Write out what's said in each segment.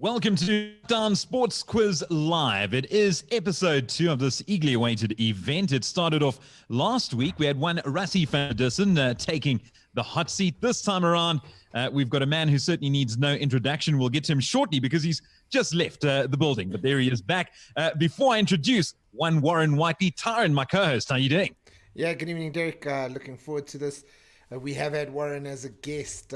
Welcome to Down Sports Quiz Live. It is episode 2 of this eagerly awaited event. It started off last week. We had one Rassie van der Dussen taking the hot seat. This time around, we've got a man who certainly needs no introduction. We'll get to him shortly because he's just left the building, but there he is back. Before I introduce one Warren Whiteley, Tyron, my co-host, how are you doing? Yeah, good evening, Derek. Looking forward to this. We have had Warren as a guest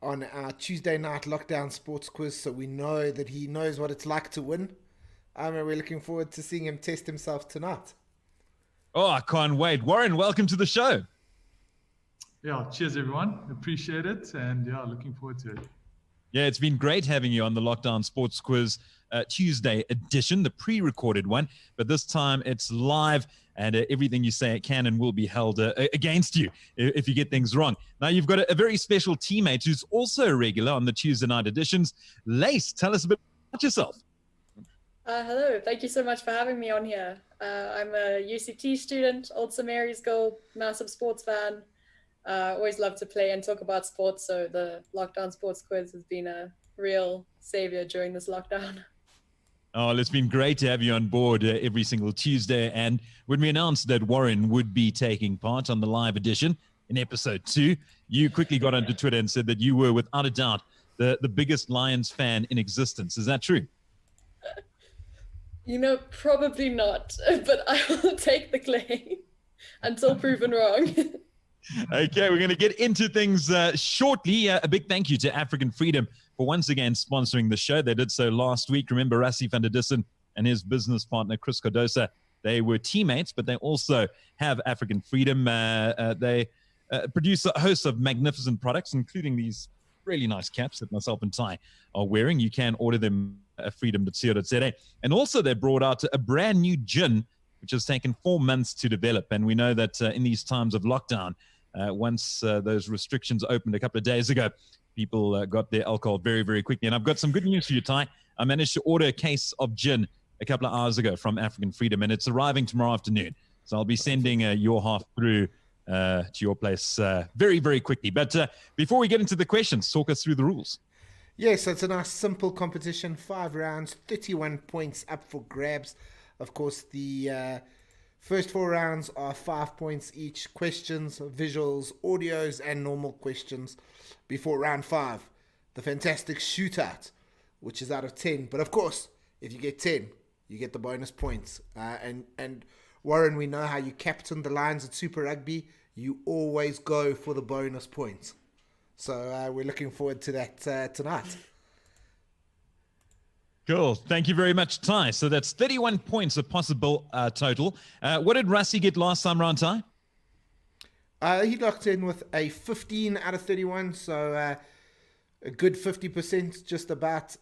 on our Tuesday night lockdown sports quiz, so we know that he knows what it's like to win. And we're looking forward to seeing him test himself tonight. Oh, I can't wait. Warren, welcome to the show. Yeah, cheers everyone. Appreciate it. And yeah, looking forward to it. Yeah, it's been great having you on the Lockdown Sports Quiz Tuesday edition, the pre-recorded one. But this time it's live, and everything you say can and will be held against you if you get things wrong. Now, you've got a very special teammate who's also a regular on the Tuesday night editions. Lace, tell us a bit about yourself. Hello, thank you so much for having me on here. I'm a UCT student, old St. Mary's girl, massive sports fan. Always love to play and talk about sports, so the Lockdown Sports Quiz has been a real savior during this lockdown. Oh, it's been great to have you on board every single Tuesday. And when we announced that Warren would be taking part on the live edition in episode 2, you quickly got onto Twitter and said that you were, without a doubt, the biggest Lions fan in existence. Is that true? You know, probably not, but I will take the claim until proven wrong. Okay, we're going to get into things shortly. A big thank you to African Freedom for once again sponsoring the show. They did so last week. Remember, Rassie van der Dussen and his business partner, Chris Cardosa, they were teammates, but they also have African Freedom. They produce a host of magnificent products, including these really nice caps that myself and Ty are wearing. You can order them at freedom.co.za. And also they brought out a brand new gin, which has taken 4 months to develop. And we know that in these times of lockdown, once those restrictions opened a couple of days ago, people got their alcohol very, very quickly. And I've got some good news for you, Ty. I managed to order a case of gin a couple of hours ago from African Freedom, and it's arriving tomorrow afternoon. So I'll be sending your half through to your place very, very quickly. But before we get into the questions, talk us through the rules. Yeah, so it's a nice simple competition, 5 rounds, 31 points up for grabs. Of course, the first 4 rounds are 5 points each. Questions, visuals, audios, and normal questions. Before round 5, the fantastic shootout, which is out of 10. But of course, if you get 10, you get the bonus points. And Warren, we know how you captain the Lions at Super Rugby. You always go for the bonus points. So we're looking forward to that tonight. Cool. Thank you very much, Ty. So that's 31 points a possible total. What did Rassie get last time round, Ty? He locked in with a 15 out of 31, so a good 50%, just about.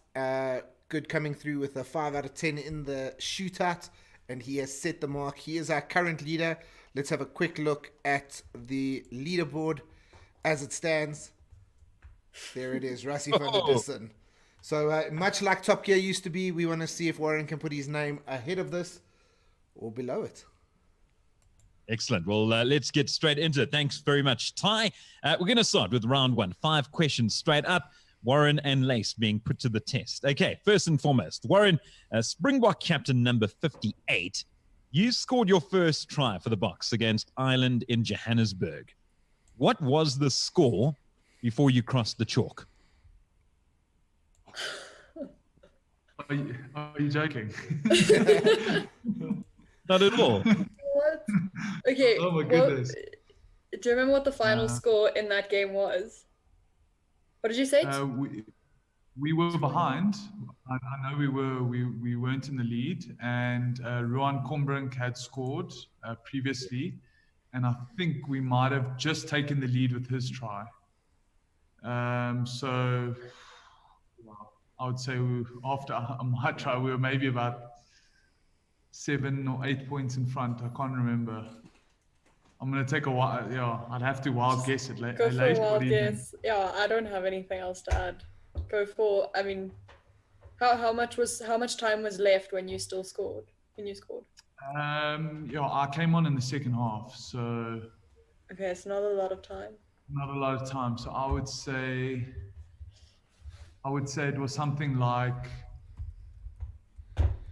Good coming through with a 5 out of 10 in the shootout, and he has set the mark. He is our current leader. Let's have a quick look at the leaderboard as it stands. There it is, Rassie van der Dussen. So much like Top Gear used to be, we want to see if Warren can put his name ahead of this or below it. Excellent. Well, let's get straight into it. Thanks very much, Ty. We're going to start with round 1. 5 questions straight up. Warren and Lace being put to the test. Okay, first and foremost, Warren, Springbok captain number 58. You scored your first try for the Boks against Ireland in Johannesburg. What was the score before you crossed the chalk? Are you joking? Not at all. What? Okay. Oh my goodness. Do you remember what the final score in that game was? What did you say? We were behind. I know we weren't in the lead, and Ruan Kombrink had scored previously, and I think we might have just taken the lead with his try. So I would say after my try, we were maybe about 7 or 8 points in front. I can't remember. I'm going to take a wild, I'd have to wild guess it. Go for a wild guess. Yeah, I don't have anything else to add. Go for, I mean, how much time was left when you still scored? When you scored? I came on in the second half, so. Okay, it's not a lot of time. Not a lot of time, so I would say I would say it was something like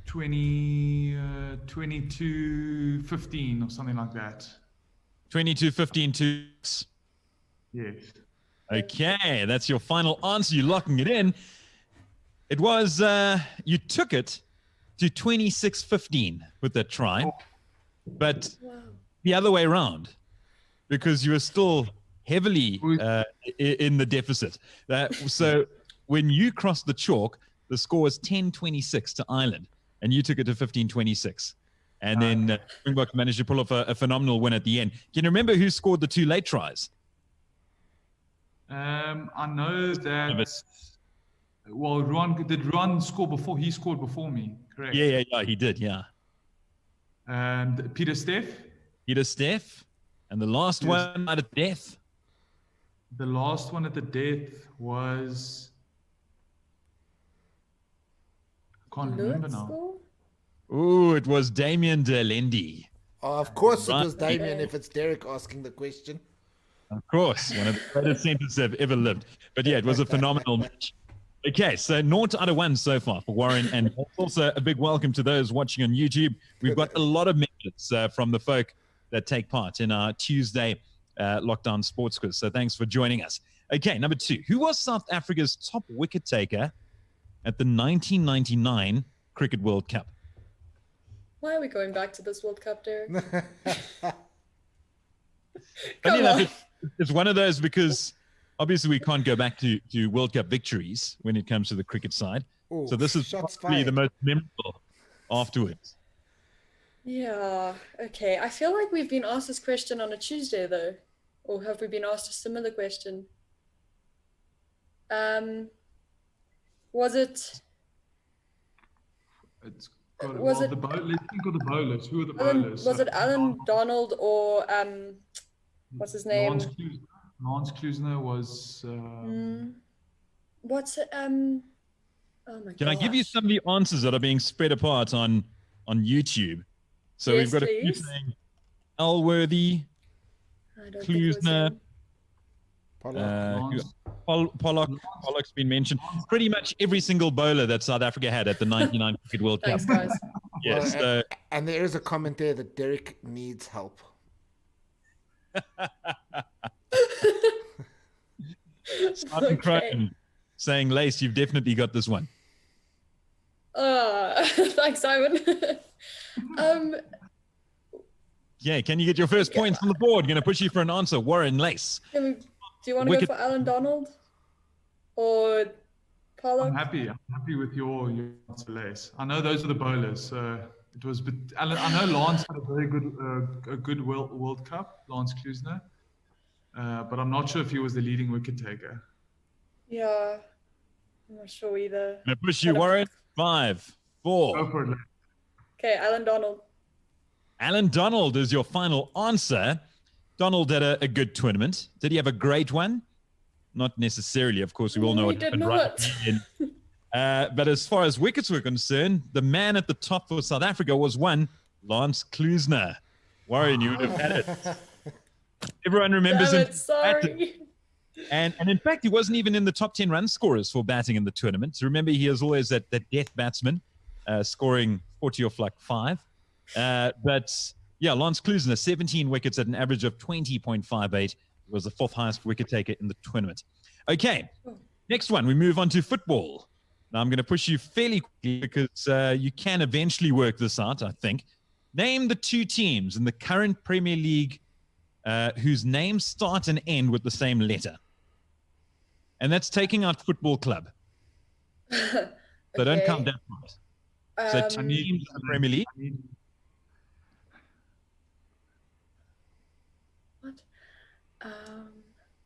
22-15 or something like that. 22-15 to. Yes. Okay, that's your final answer. You're locking it in. It was, you took it to 26-15 with that try, but the other way around, because you were still heavily in the deficit. So when you crossed the chalk, the score was 10-26 to Ireland, and you took it to 15-26. And then Springbok managed to pull off a phenomenal win at the end. Can you remember who scored the 2 late tries? I know that. Well, did Ruan score before? He scored before me, correct? Yeah, he did, yeah. Peter Steff. Peter Steff. And the last one out of death. The last one at the death was. I can't remember now. Ooh, it was Damien Delendi. Oh, of course it was Damien if it's Derek asking the question. Of course, one of the greatest centers that have ever lived. But yeah, it was a phenomenal match. Okay, so 0 out of 1 so far for Warren, and also a big welcome to those watching on YouTube. We've got a lot of members from the folk that take part in our Tuesday Lockdown Sports Quiz, so thanks for joining us. Okay, number 2. Who was South Africa's top wicket taker at the 1999 Cricket World Cup? Why are we going back to this World Cup, Derek? Funny enough, it's one of those because obviously we can't go back to World Cup victories when it comes to the cricket side. Ooh, so this is probably the most memorable afterwards. Yeah, okay. I feel like we've been asked this question on a Tuesday, though. Or have we been asked a similar question? Was it... Let's think of the bowlers. Who are the bowlers? Was it Alan Donald or... what's his name? Lance Klusener was. What's it? Oh my god! Can I give you some of the answers that are being spread apart on YouTube? So yes, we've got a few saying Elworthy, Klusener, Pollock's been mentioned. Pretty much every single bowler that South Africa had at the '99 Cricket World Cup. Thanks, guys. Yes. And there is a comment there that Derek needs help. Simon Crone saying, Lace, you've definitely got this one. Thanks, Simon. Yeah, can you get your first points on the board? Going to push you for an answer. Warren, Lace. Do you want to go for Alan Donald or Pollock? I'm happy with your answer, Lace. I know those are the bowlers, so it was. But Alan, I know Lance had a very good World Cup, Lance Klusener. But I'm not sure if he was the leading wicket taker. Yeah, I'm not sure either. I'm going to push you, Warren. 5, 4. Go for it. Okay, Alan Donald. Alan Donald is your final answer. Donald had a good tournament. Did he have a great one? Not necessarily, of course. We all know what happened. But as far as wickets were concerned, the man at the top for South Africa was one, Lance Klusener. Warren, you would have had it. Everyone remembers him. Sorry. And in fact, he wasn't even in the top 10 run scorers for batting in the tournament. So remember, he is always that death batsman, scoring 40 off like 5. But yeah, Lance Klusener, 17 wickets at an average of 20.58. Was the 4th highest wicket taker in the tournament. Okay, next one, we move on to football. Now I'm going to push you fairly quickly because you can eventually work this out, I think. Name the 2 teams in the current Premier League whose names start and end with the same letter. And that's taking out football club. So don't count that part. So 2 teams in the Premier League. What?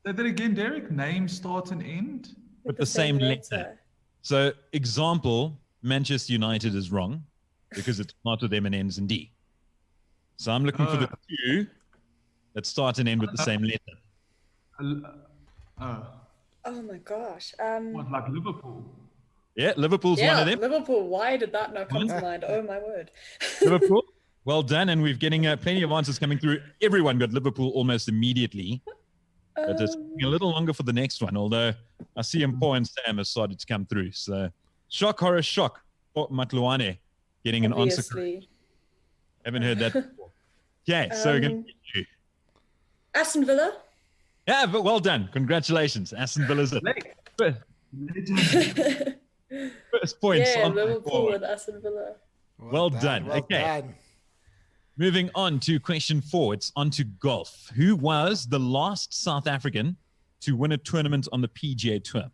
Say that again, Derek. Name, start, and end? With the same letter. So example, Manchester United is wrong because it starts with M and ends in D. So I'm looking for the 2 that start and end with the same letter. Oh my gosh. What, like Liverpool? Yeah, Liverpool's one of them. Liverpool. Why did that not come to mind? Oh my word. Liverpool. Well done. And we're getting plenty of answers coming through. Everyone got Liverpool almost immediately. But it's taking a little longer for the next one, although I see Paul and Sam has started to come through. So, shock, horror, shock. Oh, Matluane getting an answer correct. Obviously. Haven't heard that before. Okay, so we're going to get you. Aston Villa. Yeah, but well done. Congratulations. Aston Villa's it. First points. Yeah, on the Liverpool board. with Aston Villa. Well done. Well Okay. done. Moving on to question 4. It's on to golf. Who was the last South African to win a tournament on the PGA Tour?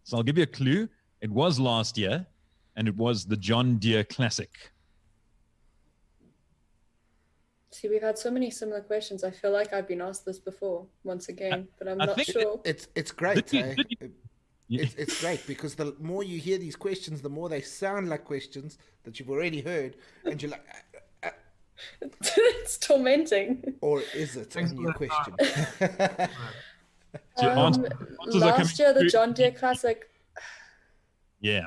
So I'll give you a clue. It was last year, and it was the John Deere Classic. See, we've had so many similar questions. I feel like I've been asked this before once again, but I'm I not think sure. It's great, Did you- eh? did you- It's great because the more you hear these questions, the more they sound like questions that you've already heard, and you're like, It's tormenting. or is it a Thanks new for question? So answers are coming Last year, the through- John Deere Classic. Yeah.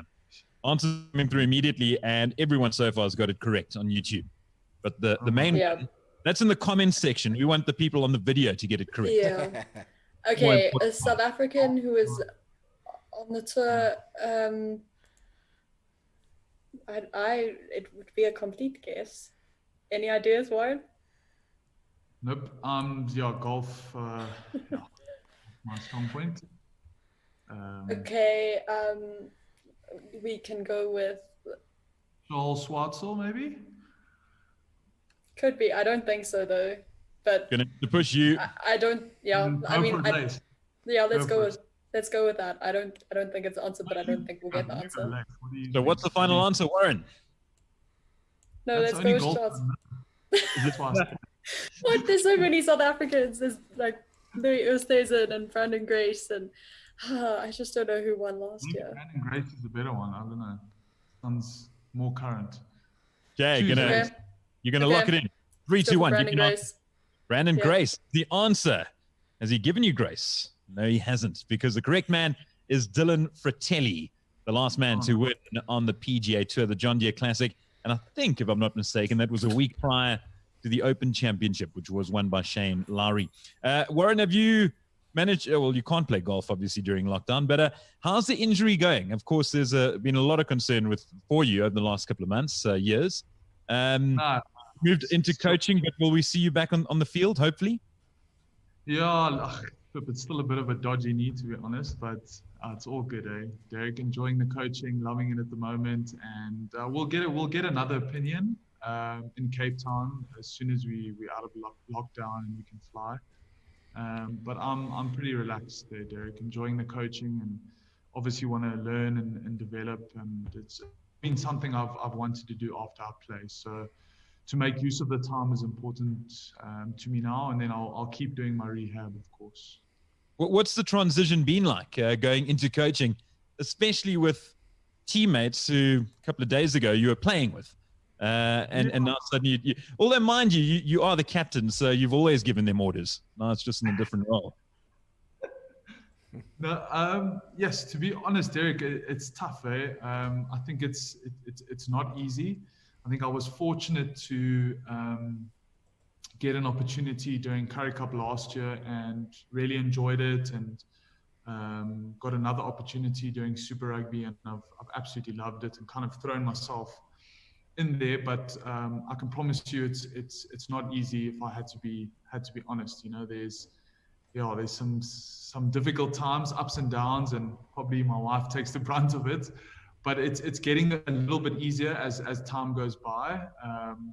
Answers coming through immediately, and everyone so far has got it correct on YouTube. But the main Yeah. one, that's in the comments section. We want the people on the video to get it correct. Yeah. Okay, a South African who is on the tour. It would be a complete guess. Any ideas, Warren? Nope. Yeah, golf. Yeah, my strong point. Okay, we can go with. Joel Schwartzel, maybe. Could be. I don't think so though. But Gonna to push you. I don't. Yeah. Go I mean, for it, Lace. yeah. Let's Go go for with. Let's go with that. I don't think it's the answer, but I don't think we'll get the You go, answer. Lace. What do you So think? what's the final answer, Warren? No, That's let's go only with golf. Schwartz. Is it Schwartzel? What? There's so many South Africans. There's like Louis Oosthuizen and Brandon Grace, and I just don't know who won last I think year. Brandon Grace is a better one. I don't know. Sounds more current. Okay, Choose gonna it. you're gonna Okay. lock it in. 3, Go 2, for 1. Brandon You can Grace. answer. Brandon Yeah. Grace. The answer. Has he given you grace? No, he hasn't, because the correct man is Dylan Fratelli, the last man to win on the PGA Tour, the John Deere Classic. And I think, if I'm not mistaken, that was a week prior to the Open Championship, which was won by Shane Lowry. Warren, have you managed? Well, you can't play golf, obviously, during lockdown, but how's the injury going? Of course, there's been a lot of concern for you over the last couple of months, years. No, Moved into coaching, but will we see you back on the field, hopefully? yeah, look, it's still a bit of a dodgy knee, to be honest, but it's all good, eh? Derek enjoying the coaching, loving it at the moment, and we'll get another opinion in Cape Town as soon as we're out of lockdown and we can fly. But I'm pretty relaxed there, Derek, enjoying the coaching, and obviously want to learn and develop, and it's been something I've wanted to do after I play. So to make use of the time is important to me now, and then I'll keep doing my rehab, of course. What's the transition been like going into coaching, especially with teammates who a couple of days ago you were playing with? And now suddenly, although mind you are the captain, so you've always given them orders. Now it's just in a different role. No, yes, to be honest, Derek, it's tough, eh? I think it's not easy. I think I was fortunate to get an opportunity during Currie Cup last year and really enjoyed it, and got another opportunity during Super Rugby, and I've absolutely loved it and kind of thrown myself in there. But I can promise you, it's not easy. If I had to be honest, you know, there's some difficult times, ups and downs, and probably my wife takes the brunt of it. But it's getting a little bit easier as time goes by.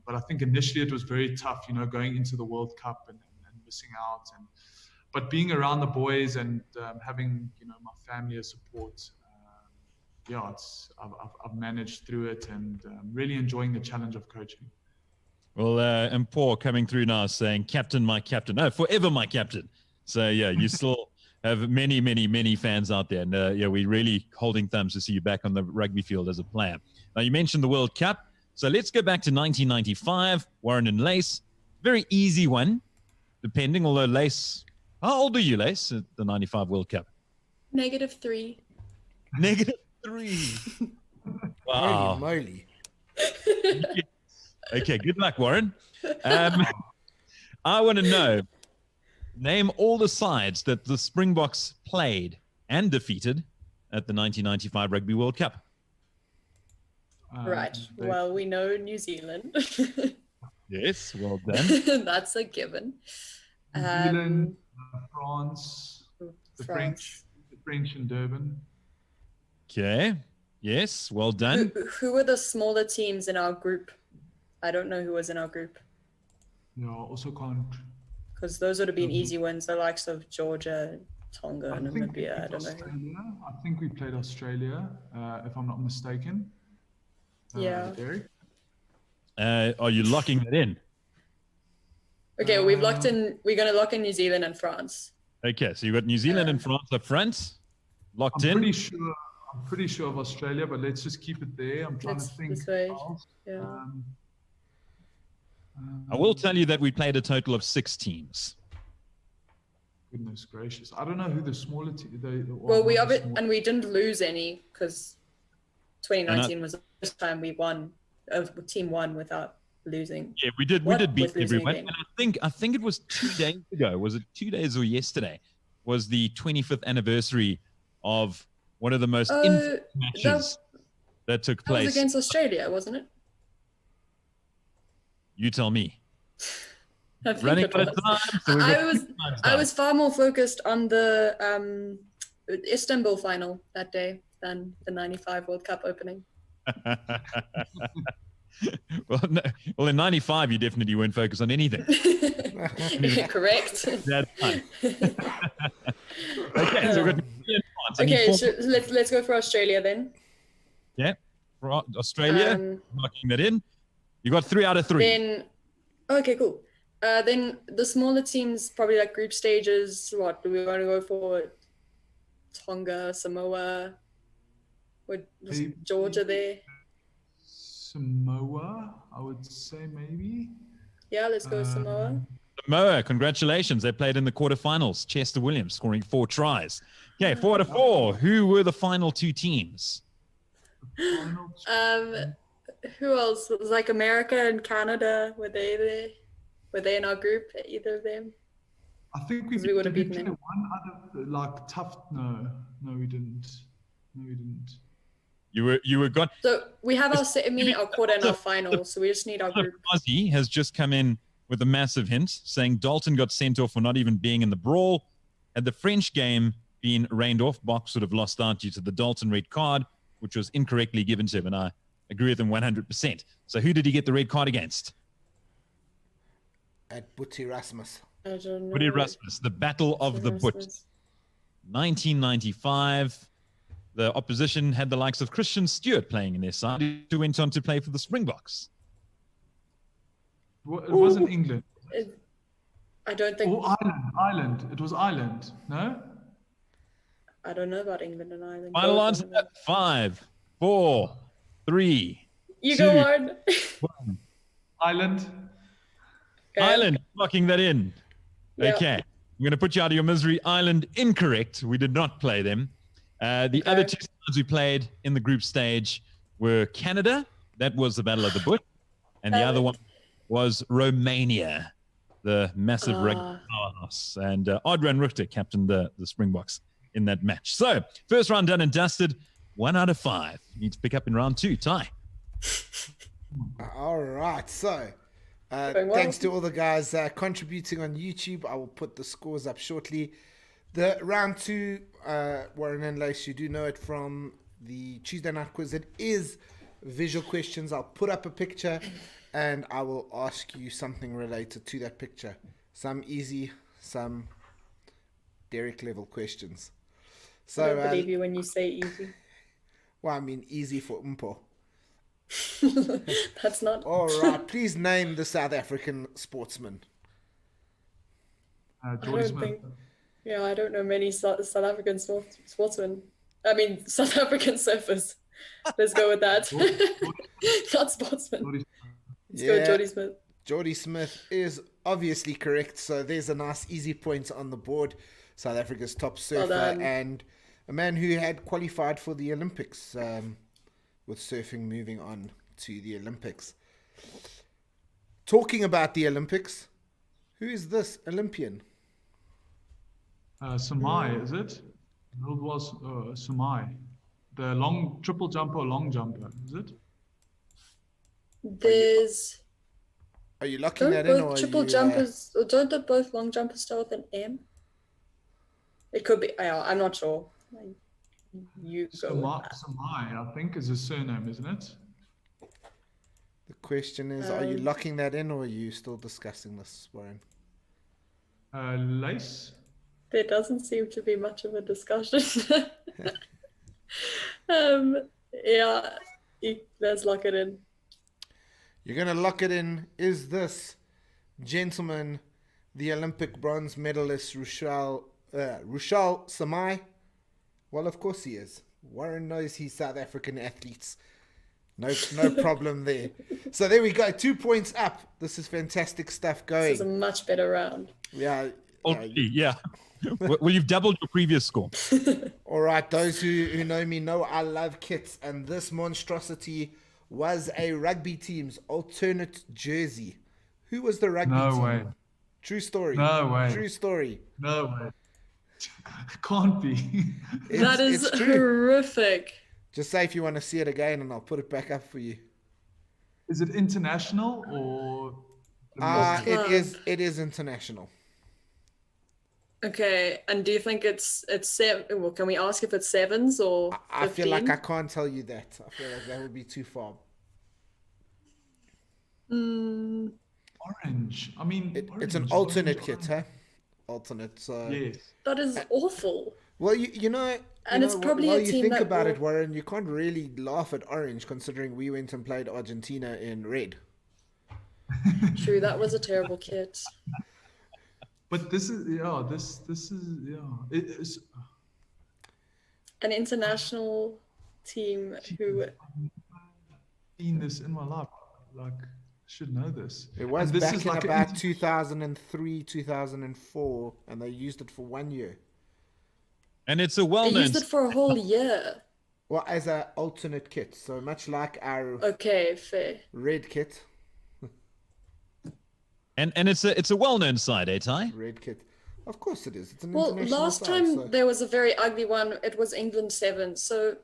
But I think initially it was very tough, you know, going into the World Cup and missing out. But being around the boys and having, you know, my family as support, I've managed through it, and really enjoying the challenge of coaching. Well, and Paul coming through now saying, "Captain, my captain." No, forever my captain. So yeah, you still have many, many, many fans out there, and we're really holding thumbs to see you back on the rugby field as a player. Now, you mentioned the World Cup, so let's go back to 1995. Warren and Lace, very easy one, depending. Although Lace, how old are you, Lace, at the '95 World Cup? -3. -3. Wow. Holy moly. Okay, good luck, Warren. I want to know, name all the sides that the Springboks played and defeated at the 1995 Rugby World Cup? Right. Well, we know New Zealand. Yes, well done. That's a given. New Zealand, France, the France. French in Durban. Okay. Yes, well done. Who were the smaller teams in our group? I don't know who was in our group. Yeah, also can't. Because those would have been easy wins, the likes of Georgia, Tonga, and think we Namibia. I played don't know. Australia. I think we played Australia, if I'm not mistaken. Yeah. Derek? Are you locking that in? Okay, we've locked in. We're going to lock in New Zealand and France. Okay, so you've got New Zealand and France up front. Locked I'm in. pretty sure of Australia, but let's just keep it there. I'm trying to think. This way. Else. Yeah. I will tell you that we played a total of 6 teams. Goodness gracious! I don't know who the smaller team. Well, we and we didn't lose any because 2019 was the first time we won. Team won without losing. Yeah, we did beat everyone. again? And I think it was 2 days ago. Was it 2 days or yesterday? Was the 25th anniversary of one of the most intense matches that took That was place. against Australia, wasn't it? You tell me. I think Running it out of was. time. So we've got 2 times I down. was far more focused on the Istanbul final that day than the 95 World Cup opening. Well, in 95, you definitely weren't focused on anything. Correct. That's fine. Okay, so we've got New Zealand, France. I need Okay, 4 so let's go for Australia then. Yeah, for Australia, locking that in. You got 3 out of 3. Then, okay, cool. Then the smaller teams, probably like group stages. What do we want to go for? Tonga, Samoa, was Georgia there? Samoa, I would say maybe. Yeah, let's go Samoa. Samoa, congratulations. They played in the quarterfinals. Chester Williams scoring 4 tries. Okay, 4 out of 4. Who were the final 2 teams? Who else? It was like America and Canada. Were they there? Were they in our group? Either of them? I think we would have beaten play them. one other like tough. No, we didn't. No, we didn't. You were gone. So we have our semi, our quarter, and our final. So we just need our group. Ozzy has just come in with a massive hint saying Dalton got sent off for not even being in the brawl. Had the French game been rained off, Box would have lost out due to the Dalton red card, which was incorrectly given to him. And I agree with him 100%. So who did he get the red card against? At Boet Erasmus. I don't know. Boet Erasmus, the Battle of the Boet. 1995. The opposition had the likes of Christian Stewart playing in their side, who went on to play for the Springboks. It wasn't England. I don't think. Oh, Ireland. It was Ireland. No. I don't know about England and Ireland. Final answer: 5, 4, 3. You 2, go on. 1. Ireland. Okay. Ireland, locking that in. Yep. Okay. I'm going to put you out of your misery. Ireland, incorrect. We did not play them. The other 2 sides we played in the group stage were Canada. That was the Battle of the Boot. And the other one was Romania, the massive rugby powerhouse. And Adrian Richter captained the Springboks in that match. So, first round done and dusted. 1 out of 5. You need to pick up in round 2. Ty. All right. So, thanks to all the guys contributing on YouTube. I will put the scores up shortly. The round 2, Warren and Lace, you do know it from the Tuesday night quiz. It is visual questions. I'll put up a picture and I will ask you something related to that picture. Some easy, some Derek level questions. So, I don't believe you when you say easy. Well, I mean easy for Umpo. That's not. All right. Please name the South African sportsman. Geordie Smith. Yeah, I don't know many South African sportsmen. I mean, South African surfers. Let's go with that. Not sportsmen. Let's go with Geordie Smith. Geordie Smith is obviously correct. So there's a nice easy point on the board. South Africa's top surfer and a man who had qualified for the Olympics, with surfing moving on to the Olympics. Talking about the Olympics, who is this Olympian? Samai, is it? It was Sumai. The long triple jumper, long jumper, is it? There's Are you locking don't that in, or both are triple you, jumpers or don't they both long jumpers start with an M? It could be. I'm not sure. You go with that. Sumai, I think, is his surname, isn't it? The question is, are you locking that in, or are you still discussing this, Warren? Lace. There doesn't seem to be much of a discussion. Yeah, let's lock it in. You're going to lock it in. Is this gentleman the Olympic bronze medalist Rushal Samai? Well, of course he is. Warren knows he's South African athletes. No problem there. So there we go. 2 points up. This is fantastic stuff going. This is a much better round. Yeah. Yeah. Well, you've doubled your previous score. All right. Those who know me know I love kits. And this monstrosity was a rugby team's alternate jersey. Who was the rugby team? No way. True story. No way. True story. No way. Can't be. That is it's true. horrific. Just say if you want to see it again, and I'll put it back up for you. Is it international or? It is international. Okay, and do you think it's seven? Well, can we ask if it's sevens or? I feel like 15? I can't tell you that. I feel like that would be too far. Orange. I mean, It's an orange, alternate orange, kit, huh? Alternate. So Yes. That is awful. well, you know, And it's probably while a you team think that about will- it, Warren, you can't really laugh at orange considering we went and played Argentina in red. True, that was a terrible kit. But this is this is It is. An international team who Seen this in my life. Like, should know this. It was And this back is in like about 2003, 2004, and they used it for 1 year. And it's a they well-known. used it for a whole year. Well, as an alternate kit, so much like our Okay, fair. red kit. And it's a well-known side, eh, Ty? Red kit. Of course it is. It's an Well, international last side, time so- there was a very ugly one. It was England 7. So,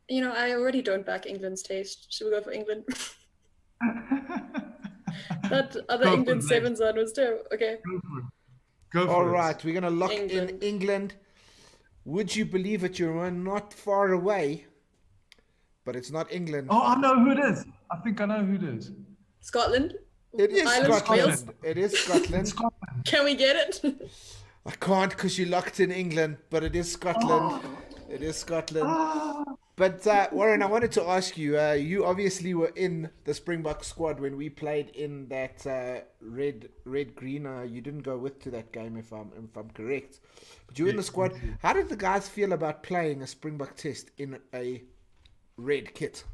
I already don't back England's taste. Should we go for England? That other Go for England it, 7's one was terrible. Okay. Go for All it. right, we're going to lock in England. England. Would you believe it? You're not far away, but it's not England. Oh, I know who it is. I think I know who it is. Scotland? It is Island of Scotland. Wales? It is Scotland. Scotland. Can we get it? I can't because you locked in England, but it is Scotland. It is Scotland. But Warren, I wanted to ask you. You obviously were in the Springbok squad when we played in that red green. You didn't go to that game, if I'm correct. But you were in the squad. How did the guys feel about playing a Springbok test in a red kit?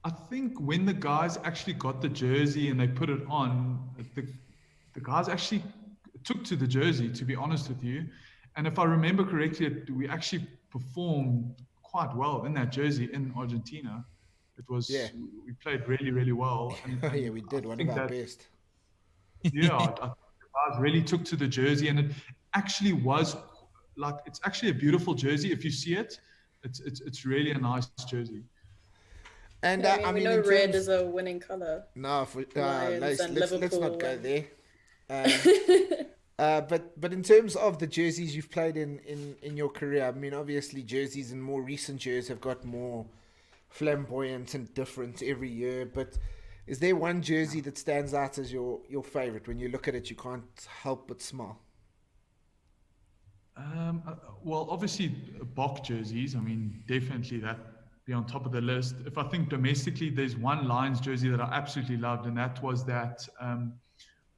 I think when the guys actually got the jersey and they put it on, the guys actually took to the jersey, to be honest with you. And if I remember correctly, we actually performed quite well in that jersey in Argentina. It was, we played really, really well. And Yeah, we did. One of our best. Yeah, I think the guys really took to the jersey, and it actually was like, it's actually a beautiful jersey. If you see it, it's really a nice jersey. And I mean, we know red is a winning color. No, Lions let's and not Liverpool go and- there. But in terms of the jerseys you've played in your career, I mean, obviously jerseys in more recent years have got more flamboyant and different every year. But is there one jersey that stands out as your favorite? When you look at it, you can't help but smile. Well, obviously, Bok jerseys. I mean, definitely that be on top of the list. If I think domestically, there's one Lions jersey that I absolutely loved, and that was that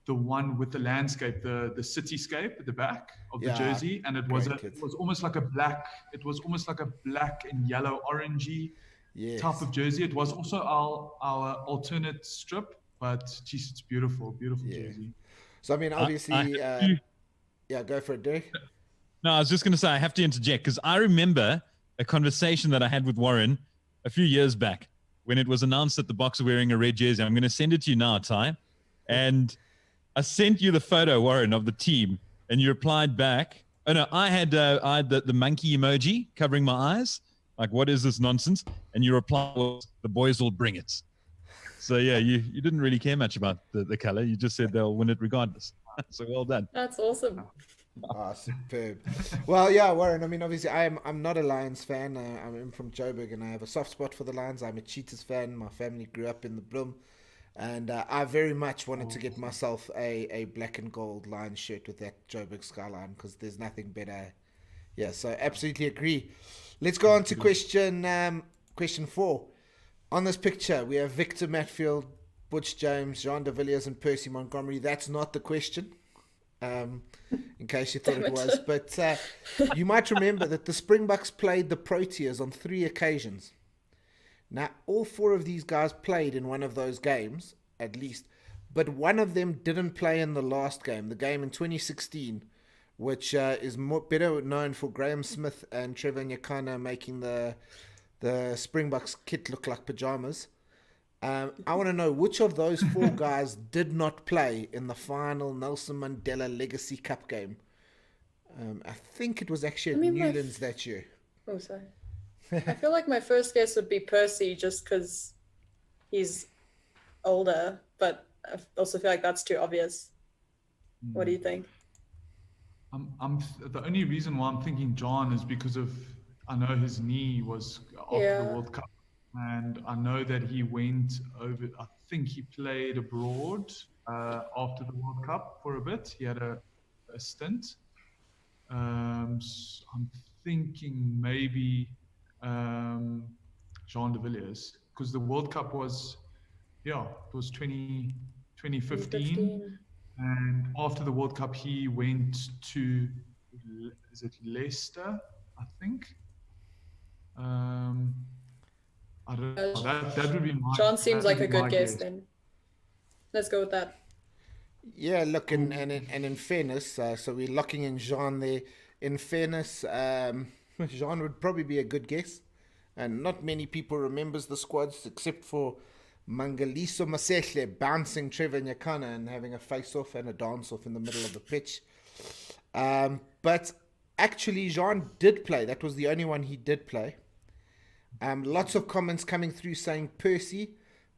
the one with the landscape, the cityscape at the back of the jersey, and it was almost like a black. It was almost like a black and yellow orangey type of jersey. It was also our alternate strip, but geez, it's beautiful jersey. So I mean, obviously, go for it, Derek. No, I was just going to say, I have to interject because I remember a conversation that I had with Warren a few years back when it was announced that the Boks are wearing a red jersey. I'm going to send it to you now, Ty. And I sent you the photo, Warren, of the team, and you replied back, Oh no, I had the monkey emoji covering my eyes. Like, what is this nonsense? And your reply was, the boys will bring it. So yeah, you didn't really care much about the color. You just said they'll win it regardless. So well done. That's awesome. Ah, superb. Well, yeah, Warren. I mean, obviously, I'm not a Lions fan. I'm from Joburg, and I have a soft spot for the Lions. I'm a Cheetahs fan. My family grew up in the Bloem, and I very much wanted to get myself a black and gold Lions shirt with that Joburg skyline because there's nothing better. Yeah, so absolutely agree. Let's go on to question 4. On this picture, we have Victor Matfield, Butch James, Jean de Villiers, and Percy Montgomery. That's not the question. In case you thought it was, but you might remember that the Springboks played the Proteas on 3 occasions. Now, all 4 of these guys played in one of those games, at least, but one of them didn't play in the last game, the game in 2016, which is better known for Graham Smith and Trevor Nyakana making the Springboks kit look like pajamas. I want to know which of those 4 guys did not play in the final Nelson Mandela Legacy Cup game. I think it was actually at Newlands that year. Oh, sorry. I feel like my first guess would be Percy just because he's older, but I also feel like that's too obvious. What do you think? I'm the only reason why I'm thinking John is because of I know his knee was after the World Cup. And I know that he went over, I think he played abroad after the World Cup for a bit. He had a stint. So I'm thinking maybe Jean de Villiers, because the World Cup was, it was 2015. And after the World Cup, he went to, is it Leicester, I think? I don't know. That would be my John seems like a good guess then. Let's go with that. Yeah, look, and in fairness, so we're locking in Jean there. In fairness, Jean would probably be a good guess. And not many people remembers the squads except for Mangaliso Masehle bouncing Trevor Nyakana and having a face-off and a dance-off in the middle of the pitch. But actually, Jean did play. That was the only one he did play. Lots of comments coming through saying Percy.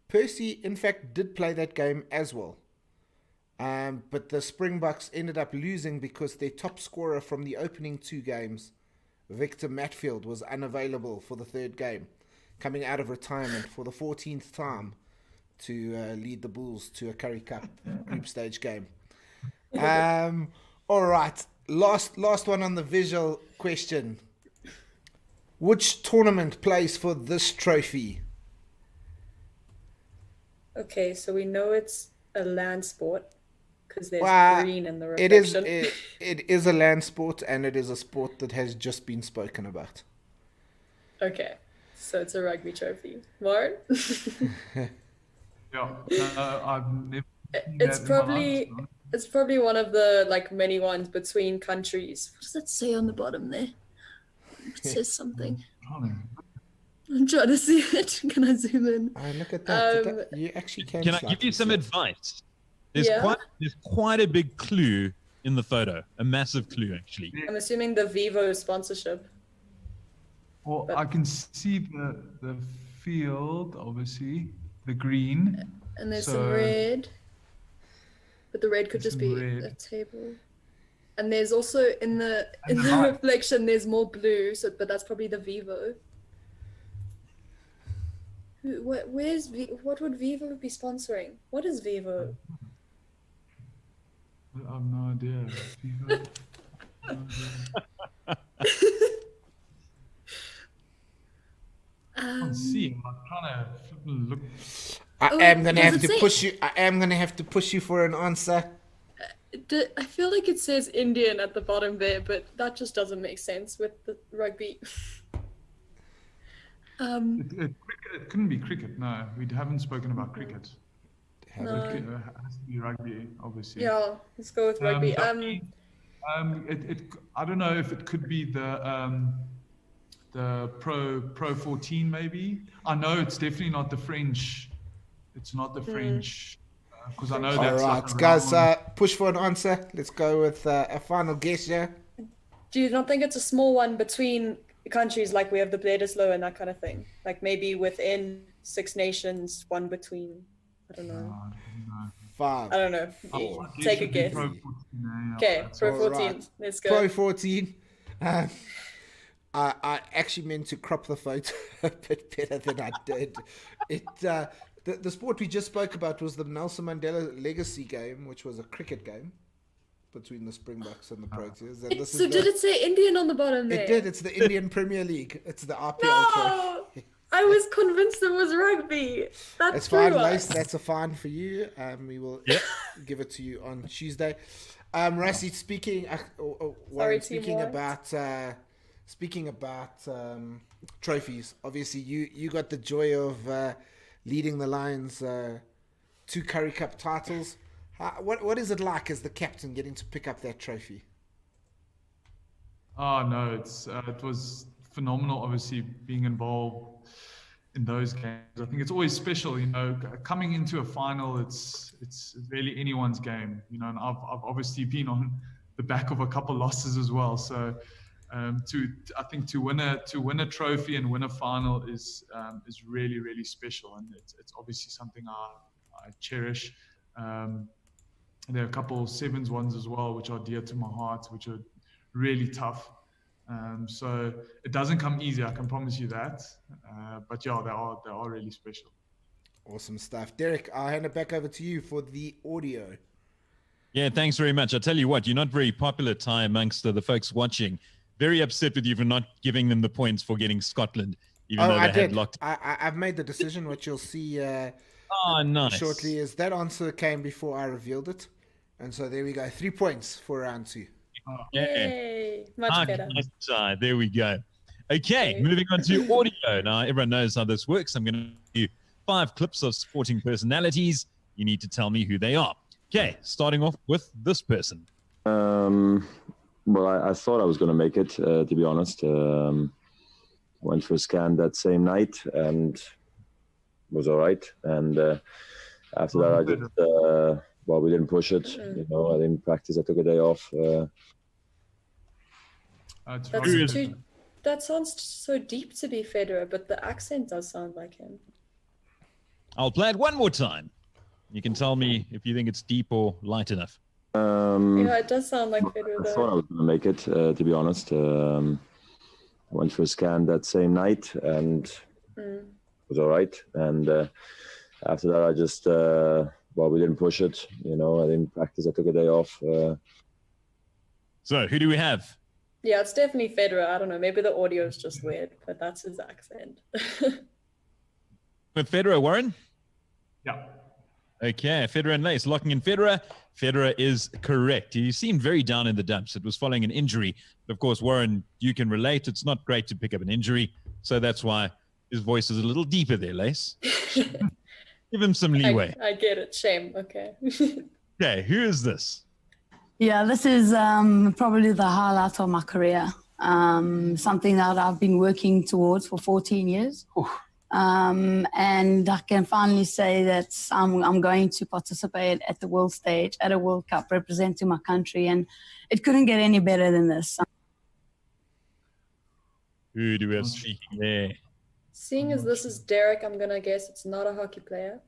Percy, in fact, did play that game as well. But the Springboks ended up losing because their top scorer from the opening 2 games, Victor Matfield, was unavailable for the 3rd game, coming out of retirement for the 14th time to lead the Bulls to a Currie Cup group stage game. All right, last one on the visual question. Which tournament plays for this trophy? Okay, so we know it's a land sport because there's green in the It reflection. is a land sport, and it is a sport that has just been spoken about. Okay, so it's a rugby trophy. Warren? I've never. It's probably one of the many ones between countries. What does that say on the bottom there? It says something. I'm trying to see it. Can I zoom in? Oh, look at that. You actually can. Can I give you some advice? There's quite a big clue in the photo. A massive clue, actually. I'm assuming the Vivo sponsorship. Well, I can see the field, obviously, the green. And there's some red. But the red could just be a table. And there's also in the reflection there's more blue, but that's probably the Vivo. What would Vivo be sponsoring? What is Vivo? I have no idea. Vivo. I can't see. I'm trying to look. I am gonna have to push you for an answer. I feel like it says Indian at the bottom there, but that just doesn't make sense with the rugby. It couldn't be cricket. No, we haven't spoken about cricket. No. It has to be rugby, obviously. Yeah, let's go with rugby. I don't know if it could be the Pro 14 maybe. I know it's definitely not the French. It's not the French. Because I know that's all right, guys, push for an answer. Let's go with a final guess here. Do you not think it's a small one between countries, like we have the Bledisloe and that kind of thing? Like maybe within Six Nations, one between, I don't know. No. 5. I don't know. Take a guess. Okay, Pro 14. Alright. Let's go. Pro 14. I actually meant to crop the photo a bit better than I did. The sport we just spoke about was the Nelson Mandela Legacy game, which was a cricket game between the Springboks and the Proteas. And this So did it say Indian on the bottom there? It did. It's the Indian Premier League. It's the RPL No! trophy. I was convinced it was rugby. That's It's fine, threw Lace. us. That's a fine for you. We will give it to you on Tuesday. Rassi, speaking about trophies. Obviously, you got the joy of leading the Lions 2 Currie Cup titles. What is it like as the captain getting to pick up that trophy? Oh no, it was phenomenal. Obviously, being involved in those games, I think it's always special. You know, coming into a final, it's really anyone's game. You know, and I've obviously been on the back of a couple losses as well. So, I think to win a trophy and win a final is really, really special, and it's obviously something I cherish. There are a couple sevens ones as well, which are dear to my heart, which are really tough. So it doesn't come easy, I can promise you that. But yeah, they are really special. Awesome stuff. Derek, I'll hand it back over to you for the audio. Yeah, thanks very much. I tell you what, you're not very popular, Ty, amongst the folks watching. Very upset with you for not giving them the points for getting Scotland, even though they had locked. I've made the decision, which you'll see nice. shortly, is that answer came before I revealed it. And so there we go. 3 points for round 2. Yay. Much better. There we go. Okay, moving on to audio. Now, everyone knows how this works. I'm going to give you 5 clips of sporting personalities. You need to tell me who they are. Okay, starting off with this person. Well, I thought I was going to make it, to be honest. Went for a scan that same night and was all right. And after that, I just, we didn't push it. You know, I didn't practice. I took a day off. That sounds so deep to be Federer, but the accent does sound like him. I'll play it one more time. You can tell me if you think it's deep or light enough. Yeah, it does sound like Federer, though. I thought I was going to make it, to be honest. Went for a scan that same night and was all right. And after that, I just, we didn't push it. You know, I didn't practice. I took a day off. So who do we have? Yeah, it's definitely Federer. I don't know. Maybe the audio is just weird, but that's his accent. With Federer, Warren? Yeah. Okay, Federer and Lace locking in Federer. Federer is correct. He seemed very down in the dumps. It was following an injury. But of course, Warren, you can relate. It's not great to pick up an injury. So that's why his voice is a little deeper there, Lace. Give him some leeway. I get it. Shame. Okay. Okay, who is this? Yeah, this is probably the highlight of my career. Something that I've been working towards for 14 years. And I can finally say that I'm going to participate at the world stage, at a World Cup, representing my country. And it couldn't get any better than this. Who do we have speaking there? Seeing as this is Derek, I'm going to guess it's not a hockey player.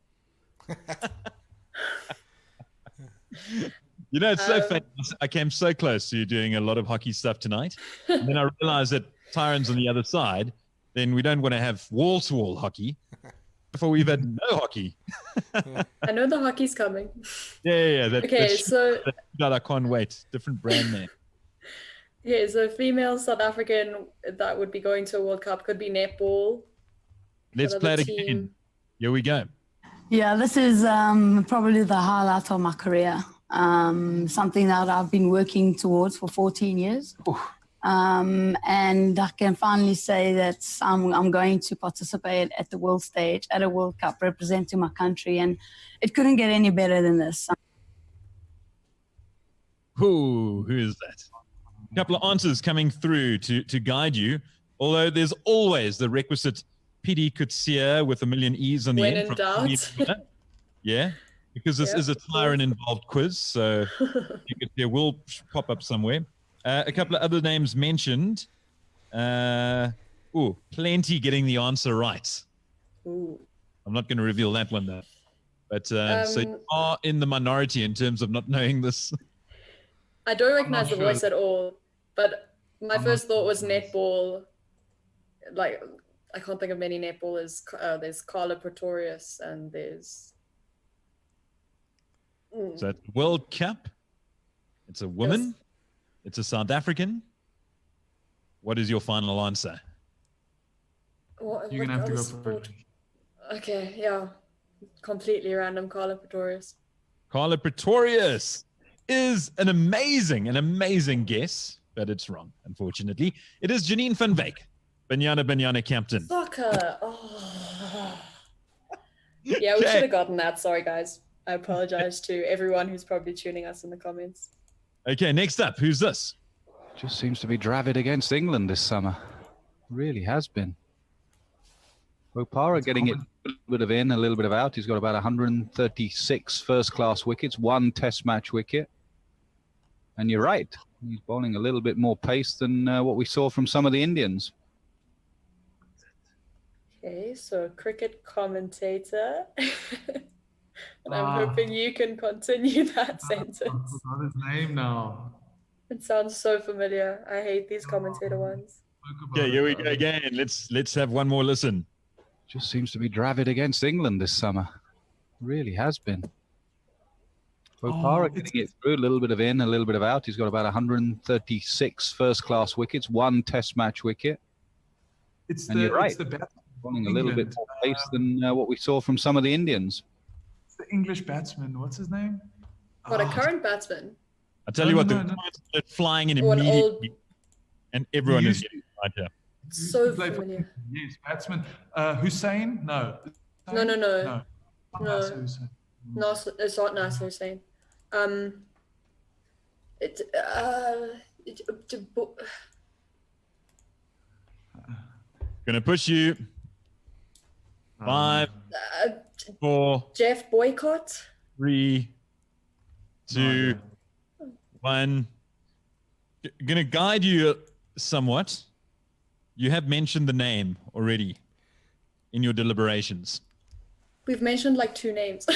You know, it's so funny. I came so close to doing a lot of hockey stuff tonight. And then I realized that Tyron's on the other side. Then we don't want to have wall-to-wall hockey before we've had no hockey. I know the hockey's coming. Yeah. That I can't wait. Different brand name. Yeah, so female South African that would be going to a World Cup could be netball. Let's play it again. Here we go. Yeah, this is probably the highlight of my career. Something that I've been working towards for 14 years. And I can finally say that I'm going to participate at the world stage, at a World Cup, representing my country. And it couldn't get any better than this. Who is that? A couple of answers coming through to guide you. Although there's always the requisite PD Kutsia with a million E's on the when end. In doubt. Yeah, because this is a Tyron-involved quiz, so you could see will pop up somewhere. A couple of other names mentioned. Plenty getting the answer right. Ooh. I'm not going to reveal that one though. But so you are in the minority in terms of not knowing this. I don't recognize the sure. voice at all, but my first thought was netball. Like, I can't think of many netballers. There's Carla Pretorius and there's... So it's World Cup. It's a woman. Yes. It's a South African. What is your final answer? You're going to have to go for it. Okay, yeah. Completely random, Carla Pretorius. Carla Pretorius is an amazing guess, but it's wrong, unfortunately. It is Janine van Wyk, Banyana captain. Soccer. Oh. Yeah, we should have gotten that. Sorry, guys. I apologize to everyone who's probably tuning us in the comments. Okay, next up, who's this? Just seems to be dravid against England this summer. Really has been. Opara getting it a little bit of in, a little bit of out. He's got about 136 first-class wickets, 1 test match wicket. And you're right. He's bowling a little bit more pace than what we saw from some of the Indians. Okay, so cricket commentator. And I'm hoping you can continue that sentence. I forgot his name now. It sounds so familiar. I hate these commentator ones. Okay, here we go again. Let's have one more listen. Just seems to be dravid against England this summer. Really has been. Opara getting it through, a little bit of in, a little bit of out. He's got about 136 first-class wickets, 1 test match wicket. You're right. Bowling a little bit more pace than what we saw from some of the Indians. It's the English batsman. What's his name? What, a current batsman? I'll tell you what, the cards started flying in immediately, and everyone is getting right here. So familiar. Yes, batsman. Hussein? No. No. No. No, it's not Nasser Hussain. Gonna push you. 5, 4, Jeff Boycott. 3, 2, 1. Gonna guide you somewhat. You have mentioned the name already in your deliberations. We've mentioned like 2 names.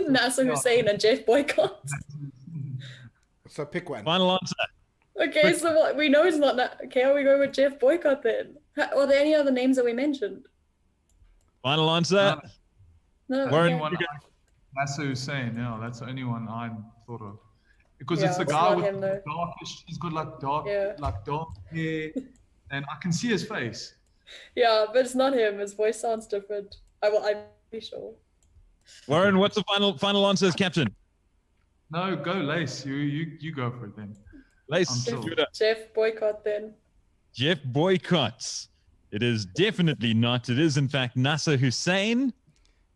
Nasser Hussain and Jeff Boycott. So pick one. Final answer. Okay, so what, we know it's not that. Okay, are we going with Jeff Boycott then? Are there any other names that we mentioned? Final answer. No. Warren, Okay. Nasser Hussain. Yeah, that's the only one I thought of. Because Yeah, it's the it's guy not with him, though. darkish. He's got like dark hair, and I can see his face. Yeah, but it's not him. His voice sounds different. I'm pretty sure. Warren, what's the final answer as captain? No, go Lace. You go for it then. Lace, I'm sure. Jeff Boycott then. Jeff Boycott. It is definitely not. It is, in fact, Nasser Hussain.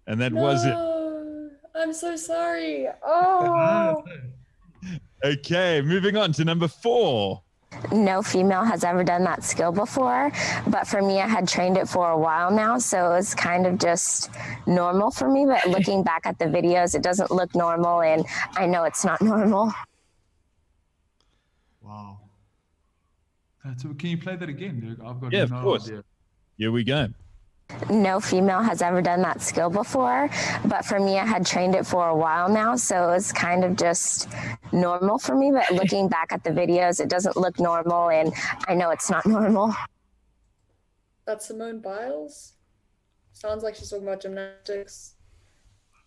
And that was it. I'm so sorry. Oh. Okay, moving on to number 4. No female has ever done that skill before, but for me, I had trained it for a while now, so it was kind of just normal for me. But looking back at the videos, it doesn't look normal, and I know it's not normal. Wow. Can you play that again, Luke? I've got Yeah, no of course. idea. Here we go. No female has ever done that skill before, but for me, I had trained it for a while now, so it was kind of just normal for me. But looking back at the videos, it doesn't look normal, and I know it's not normal. That's Simone Biles. Sounds like she's talking about gymnastics.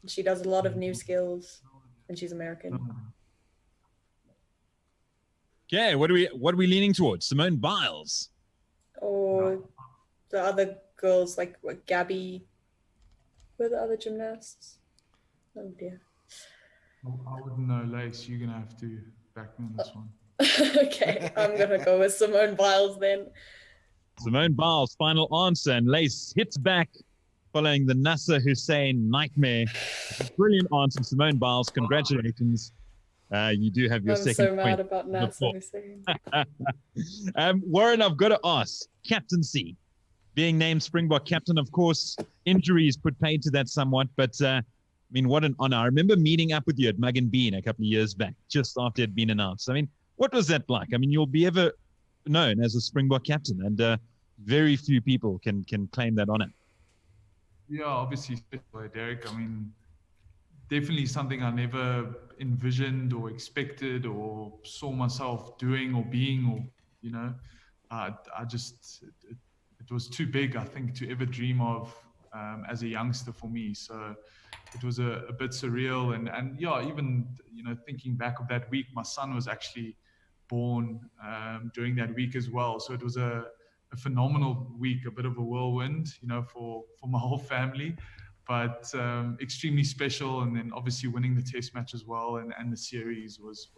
She does a lot of new skills, and she's American. Okay, what are we leaning towards? Simone Biles. Or the other girls, like what, Gabby. Who are the other gymnasts? Oh dear. I wouldn't know, Lace. You're gonna have to back me on this one. Okay, I'm gonna go with Simone Biles then. Simone Biles, final answer. And Lace hits back following the Nasser Hussain nightmare. Brilliant answer, Simone Biles. Congratulations. You do have your I'm second so mad point. about Nasser Hussain. Warren, I've got to ask, captaincy. Being named Springbok captain, of course, injuries put paid to that somewhat, but I mean, what an honor. I remember meeting up with you at Mug and Bean a couple of years back, just after it had been announced. I mean, What was that like? I mean, you'll be ever known as a Springbok captain, and very few people can claim that honor. Yeah, obviously, Derek. I mean, definitely something I never envisioned or expected or saw myself doing or being, or it was too big, I think, to ever dream of as a youngster for me. So it was a bit surreal, and yeah, even thinking back of that week, my son was actually born during that week as well. So it was a phenomenal week, a bit of a whirlwind, for my whole family, but extremely special. And then obviously winning the test match as well, and the series was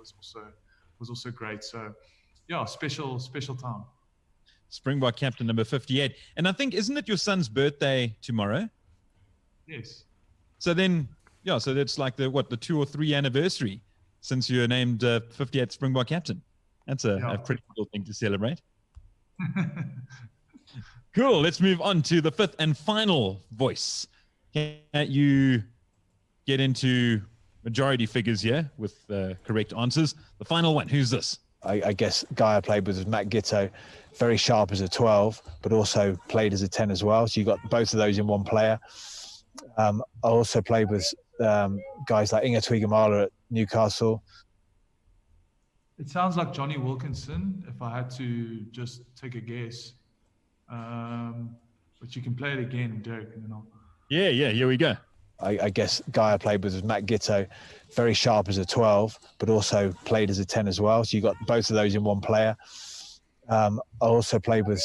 also great. So yeah, special time. Springbok captain number 58. And I think, isn't it your son's birthday tomorrow? Yes. So then, yeah, so that's like the 2 or 3 anniversary since you were named 58th Springbok captain. That's a pretty cool thing to celebrate. Cool. Let's move on to the 5th and final voice. Can you get into majority figures here with correct answers? The final one, who's this? I guess guy I played with was Matt Gitto, very sharp as a 12, but also played as a 10 as well. So you got both of those in one player. I also played with guys like Inga Twigamala at Newcastle. It sounds like Johnny Wilkinson, if I had to just take a guess. But you can play it again, Derek. Yeah, here we go. I guess guy I played with was Matt Gitto, very sharp as a 12, but also played as a 10 as well. So you got both of those in one player. I also played with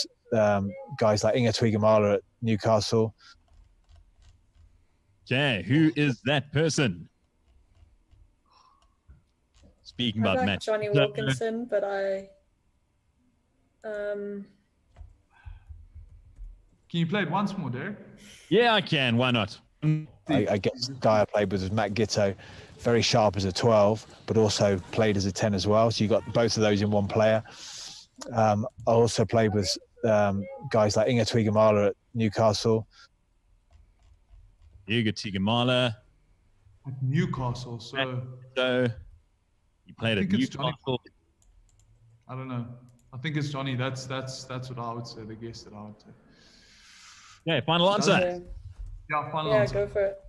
guys like Inga Twigamala at Newcastle. Okay, who is that person? Speaking about like Matt. Johnny Wilkinson, but Can you play it once more, Derek? Yeah, I can. Why not? I guess the guy I played with was Matt Gitto, very sharp as a 12, but also played as a 10 as well. So you got both of those in one player. I also played with guys like Inga Twigamala at Newcastle. Inga Twigamala. At Newcastle, so you played at Newcastle. I don't know. I think it's Johnny. That's what I would say. The guess that I would say. Yeah, final answer. Yeah, final answer. Go for it.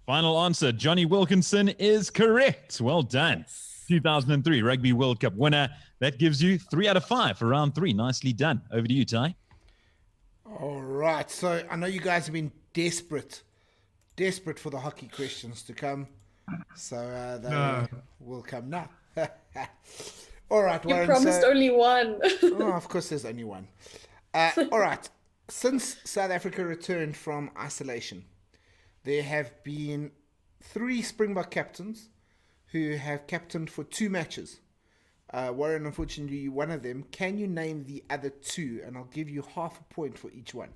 Final answer. Johnny Wilkinson is correct. Well done. 2003 Rugby World Cup winner. That gives you 3 out of 5 for round 3. Nicely done. Over to you, Ty. All right. So I know you guys have been desperate for the hockey questions to come. So they will come now. All right, Warren. You promised only one. Oh, of course, there's only one. All right. Since South Africa returned from isolation, there have been 3 Springbok captains who have captained for 2 matches. Warren, unfortunately, one of them. Can you name the other 2? And I'll give you half a point for each one.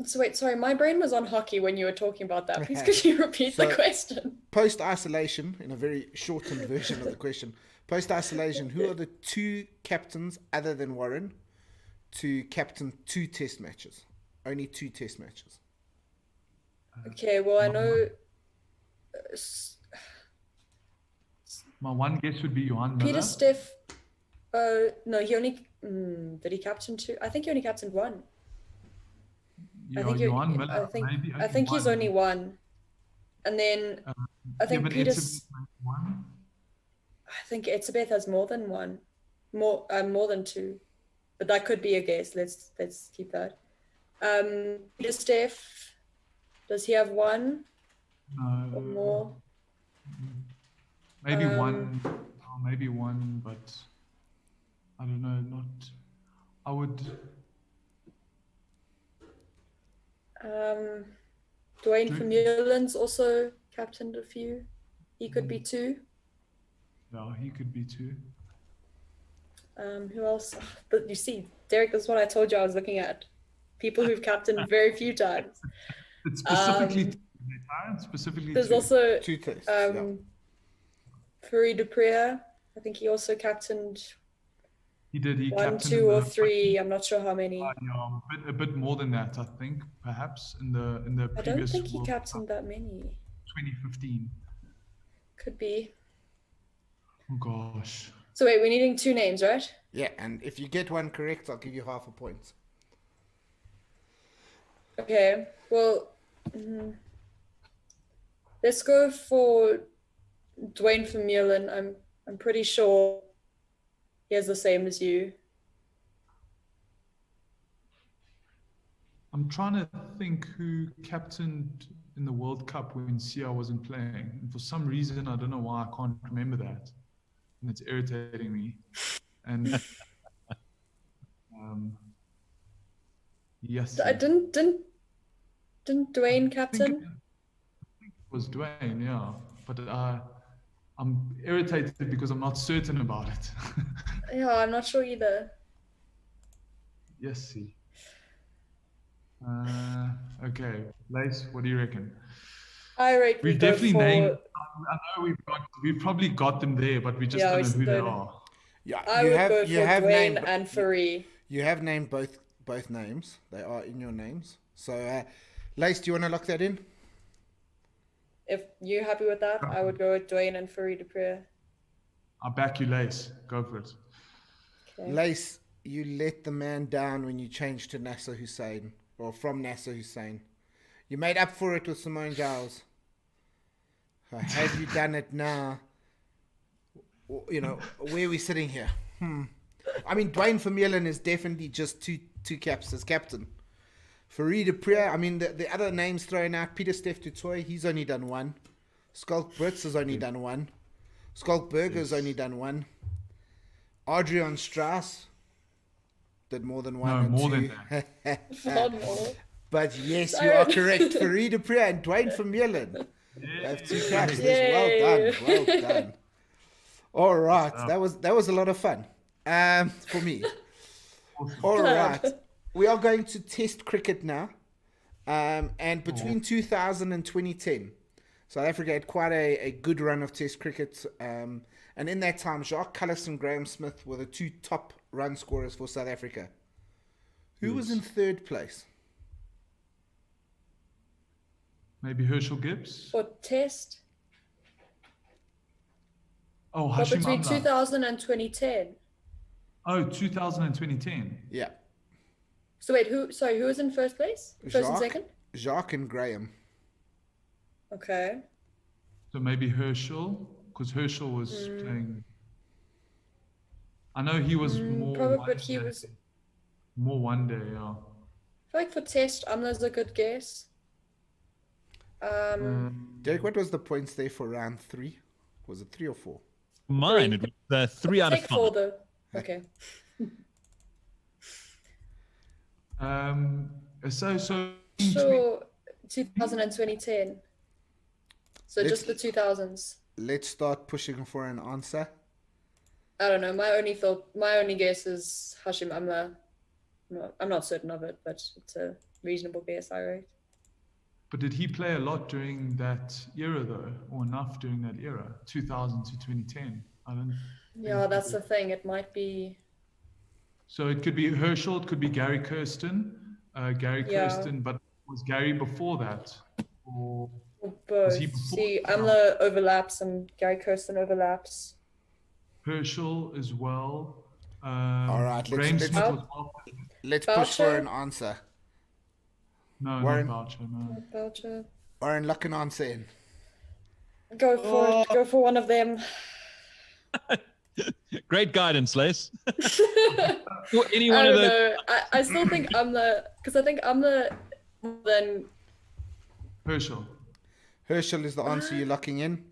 So wait, sorry, my brain was on hockey when you were talking about that. Please could you repeat the question? Post-isolation, in a very shortened version of the question, post-isolation, who are the 2 captains other than Warren to captain 2 test matches? Only 2 test matches. Okay, well, I know... My one guess would be Johan Miller. Peter Steff... no, he only... did he captain 2? I think he only captained 1. I think he's only 1. And then I think Peter... I think Etzebeth has more than 1. More than 2. But that could be a guess. Let's keep that. Peter Steff, does he have 1? No. Or more? Maybe 1. Maybe 1, but I don't know. I would... Dwayne Vermeulen's also captained a few. He could be 2. No, he could be 2. Who else? But you see, Derek, this is what I told you I was looking at. People who've captained very few times. It's specifically there's 2. also 2 tests. Fourie Duprier. I think he also captained. He did. He 1, 2, or 3. I'm not sure how many. A bit more than that, I think. Perhaps in the previous. I don't think he captained that many. 2015. Could be. Oh gosh. So wait, we're needing 2 names, right? Yeah, and if you get one correct, I'll give you half a point. Okay. Well, let's go for Dwayne Vermeulen. I'm pretty sure he has the same as you. I'm trying to think who captained in the World Cup when Sia wasn't playing. And for some reason, I don't know why I can't remember that. And it's irritating me. And yes. Didn't Dwayne captain? I think it was Dwayne, yeah. But I'm irritated because I'm not certain about it. Yeah, I'm not sure either. Yes, see. Okay, Lace, what do you reckon? I reckon We've definitely named. I know we've probably got them there, but we just don't know who they are. Yeah, I would go for Dwayne and Farid. You have named both names. They are in your names. So, Lace, do you want to lock that in? If you're happy with that, I would go with Dwayne and Farid Dupree. I'll back you, Lace. Go for it. Okay. Lace, you let the man down when you changed to Nasser Hussein, or from Nasser Hussein. You made up for it with Simone Giles. Have you done it now? You know, where are we sitting here? I mean, Dwayne Vermeulen is definitely just two caps as captain. Farid Dupree, I mean, the other names thrown out, Peter Steph Dutoy, he's only done one. Skulk Brits has only done one. Skulk Berger's only done one. Adrian Strauss did more than one. No, more than that. But yes, you are correct. Farid Dupree and Dwayne Vermeulen have 2 caps. Well done. Well done. All right. That was a lot of fun for me. All right. We are going to test cricket now. And between 2000 and 2010, South Africa had quite a good run of test cricket. And in that time, Jacques Kallis and Graham Smith were the 2 top run scorers for South Africa. Who was in 3rd place? Maybe Herschel Gibbs? For test? Oh, but Hashim between Amla. 2000 and 2010. Oh, 2000 and 2010. Yeah. So wait, who was in 1st place? First and second? Jacques and Graham. Okay. So maybe Herschel, because Herschel was playing. I know he was more. Probably, but he was more one day. Yeah. I feel like for test, Amla's a good guess. Derek, what was the points there for round 3? Was it 3 or 4? Mine, it was 3 out of 5. 4 though. Okay. So Sure, 2000 and 2010. So just the 2000s. Let's start pushing for an answer. I don't know. My only guess is Hashim Amla. I'm not certain of it, but it's a reasonable guess, I rate. But did he play a lot during that era, though, or enough during that era, 2000 to 2010? I don't. Yeah, that's the thing. It might be. So it could be Herschel, it could be Gary Kirsten. Kirsten, but was Gary before that? Or both. Was he before? See, Amla overlaps and Gary Kirsten overlaps. Herschel as well. All right, let's push for an answer. No, Warren, not Boucher, no. Boucher. Warren, lock an answer in. Go for it. Go for one of them. Great guidance, Les. I don't know. I still think Amla, because I think Amla then. Herschel. Herschel is the answer you're locking in.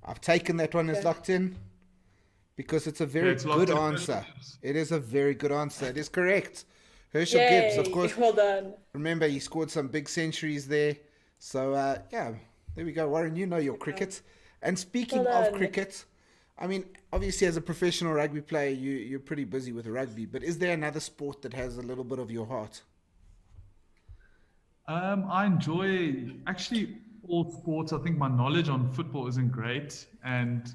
I've taken that one as locked in because it's a very good answer. It is a very good answer. It is correct. Herschel Gibbs, of course. Well done. Remember, he scored some big centuries there. So, yeah, there we go. Warren, you know your cricket. And speaking of cricket, I mean, obviously as a professional rugby player, you're pretty busy with rugby. But is there another sport that has a little bit of your heart? I enjoy actually all sports. I think my knowledge on football isn't great, and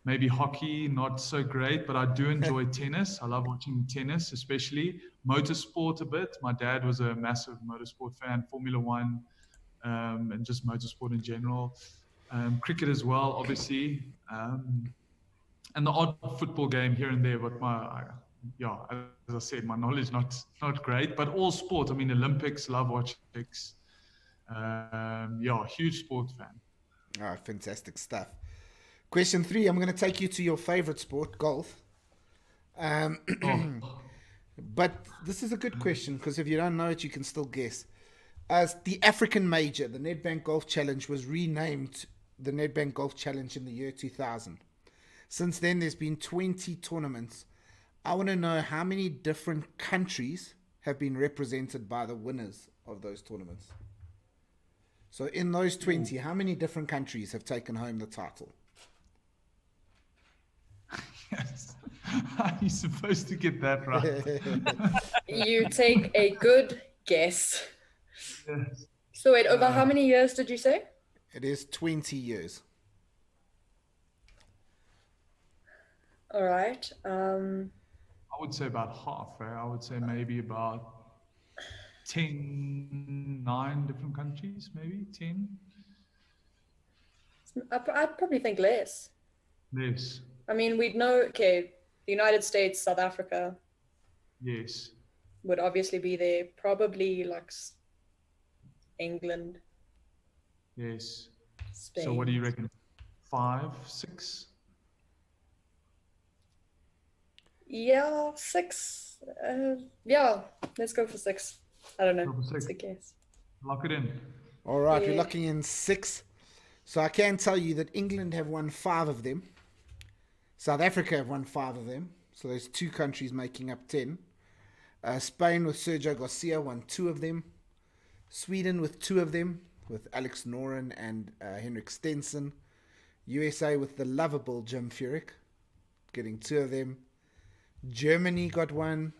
maybe hockey not so great, but I do enjoy tennis. I love watching tennis, especially motorsport a bit. My dad was a massive motorsport fan, Formula One, and just motorsport in general. Cricket as well, obviously. and the odd football game here and there. But as I said, my knowledge not great. But all sport. I mean, Olympics, love watching Olympics. Huge sport fan. Oh, fantastic stuff. Question 3. I'm going to take you to your favorite sport, golf. But this is a good question because if you don't know it, you can still guess. As the African Major, the Nedbank Golf Challenge was renamed the Nedbank Golf Challenge in the year 2000. Since then, there's been 20 tournaments. I want to know how many different countries have been represented by the winners of those tournaments. So in those 20, how many different countries have taken home the title? Yes. Are you supposed to get that right? You take a good guess. Yes. So wait, over how many years did you say? It is 20 years. All right. I would say about half. I would say maybe about 9 different countries, maybe 10. I'd probably think less. Less. I mean, we'd know, okay, the United States, South Africa. Yes. Would obviously be there. Probably like England. Yes. Spain. So what do you reckon? 5, 6? Yeah, 6. Let's go for 6. I don't know. It's a guess. Lock it in. All right, we're locking in 6. So I can tell you that England have won 5 of them. South Africa have won 5 of them. So there's 2 countries making up 10. Spain with Sergio Garcia won 2 of them. Sweden with 2 of them, with Alex Noren and Henrik Stenson. USA with the lovable Jim Furyk, getting 2 of them. Germany got 1.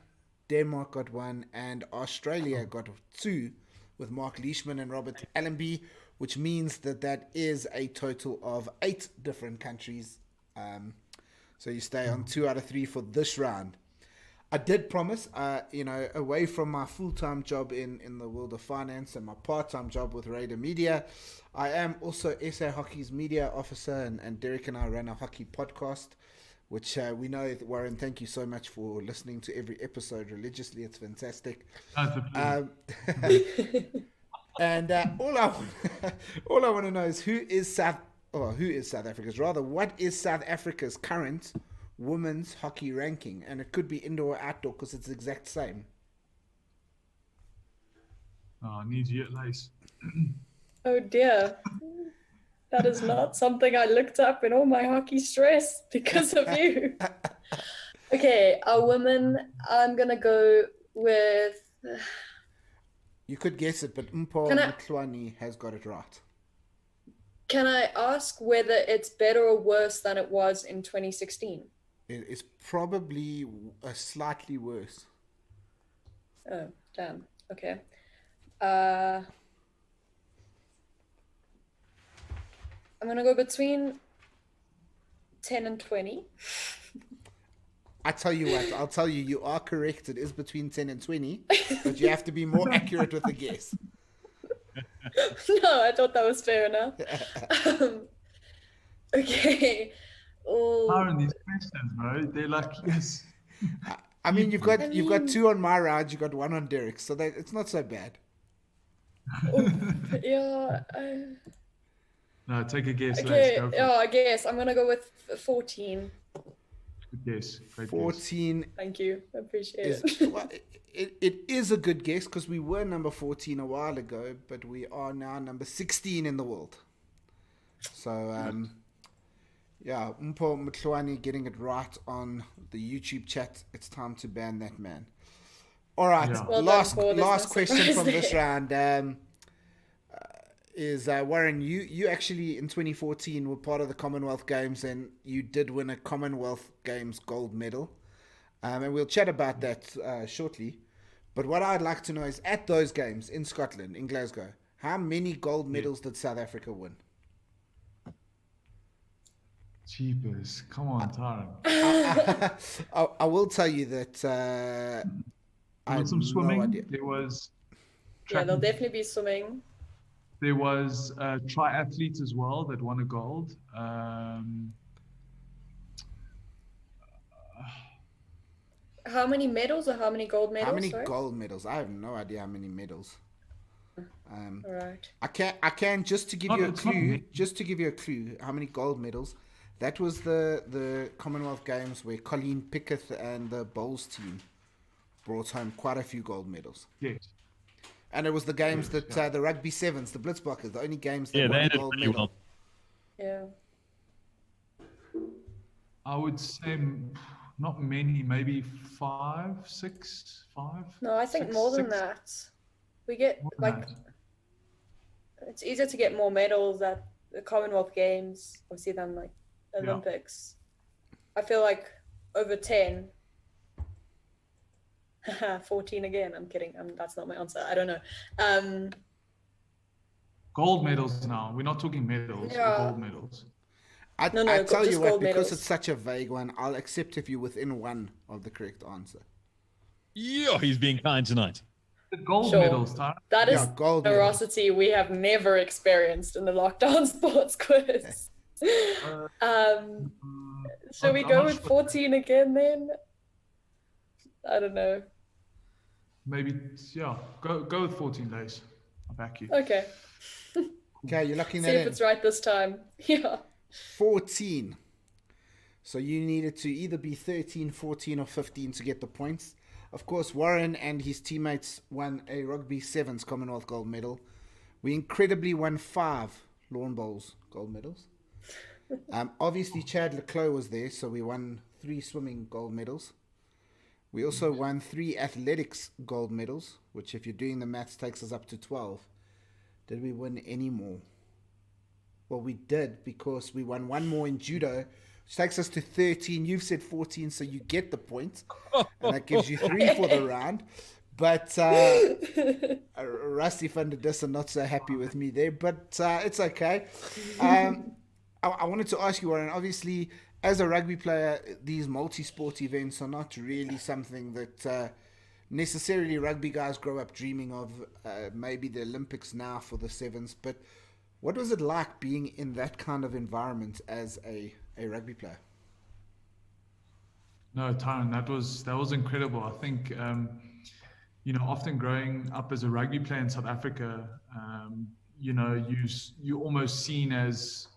Denmark got 1. And Australia got 2 with Mark Leishman and Robert Allenby, which means that is a total of 8 different countries. So you stay on 2 out of 3 for this round. I did promise, away from my full-time job in the world of finance and my part-time job with Raider Media, I am also SA Hockey's media officer, and Derek and I run a hockey podcast, which we know, Warren, thank you so much for listening to every episode religiously. It's fantastic. And all I want to know is who is South Africa's, rather, what is South Africa's current women's hockey ranking? And it could be indoor or outdoor because it's the exact same. Oh, I need you at lace. Oh dear. That is not something I looked up in all my hockey stress because of you. Okay, our women, I'm going to go with... You could guess it, but Mpo Mtlwani has got it right. Can I ask whether it's better or worse than it was in 2016? It's probably slightly worse. Oh, damn. Okay. I'm going to go between 10 and 20. I tell you what, I'll tell you, you are correct. It is between 10 and 20, but you have to be more accurate with the guess. No, I thought that was fair enough. Okay. Aaron, these questions, bro, they're like, yes. I mean, you've got 2 on my round, you got 1 on Derek's, so it's not so bad. Yeah. No, take a guess. Okay. I guess I'm gonna go with 14. Good guess. Great 14. Guess. Thank you. I appreciate it. Well, it is a good guess because we were number 14 a while ago, but we are now number 16 in the world. So, Mpo Mtlwani getting it right on the YouTube chat. It's time to ban that man. All right, well last question from this round is Warren. You actually in 2014 were part of the Commonwealth Games, and you did win a Commonwealth Games gold medal. And we'll chat about that shortly. But what I'd like to know is, at those games in Scotland, in Glasgow, how many gold medals did South Africa win? Jeepers. Come on, Taran. I will tell you that I have some swimming. No idea. There was there'll definitely be swimming. There was triathletes as well that won a gold. how many medals or how many gold medals? How many sorry? gold medals? I have no idea how many medals. All right. I can just to give you a clue. Just to give you a clue, how many gold medals? That was the Commonwealth Games where Colleen Pickett and the bowls team brought home quite a few gold medals. Yes. And it was the games that the rugby sevens, the Blitzbokkers, the only games that Yeah, won they a did gold pretty medal. well. Yeah. I would say not many, maybe 5, 6, 5. No, I think more than that. We get it's easier to get more medals at the Commonwealth Games, obviously, than like Olympics. I feel like over 10. 14 again. I'm kidding. That's not my answer. I don't know. Gold medals now. We're not talking medals. Yeah. Gold medals. I tell just you what, gold because medals. it's such a vague one, I'll accept if you're within one of the correct answer. Yeah, he's being kind tonight. The gold Sure. medals, Tara. That is gold medals. generosity we have never experienced in the lockdown sports quiz. Shall we I'm go not with sure. 14 again then? I don't know. Maybe, yeah. Go with 14 days. I'll back you. Okay. Okay, you're locking See that if in. it's right this time. Yeah. 14. So you needed to either be 13, 14, or 15 to get the points. Of course, Warren and his teammates won a Rugby Sevens Commonwealth gold medal. We incredibly won 5 lawn bowls gold medals. Obviously, Chad Leclos was there, so we won 3 swimming gold medals. We also won 3 athletics gold medals, which, if you're doing the maths, takes us up to 12. Did we win any more? Well, we did, because we won 1 more in judo, which takes us to 13. You've said 14, so you get the point, and that gives you 3 for the round. But Rusty van der Dussen not so happy with me there, but it's okay. I wanted to ask you, Warren, obviously, as a rugby player, these multi-sport events are not really something that necessarily rugby guys grow up dreaming of. Maybe the Olympics now for the sevens, but what was it like being in that kind of environment as a rugby player? No, Tyron, that was incredible. I think, often growing up as a rugby player in South Africa, you're almost seen as,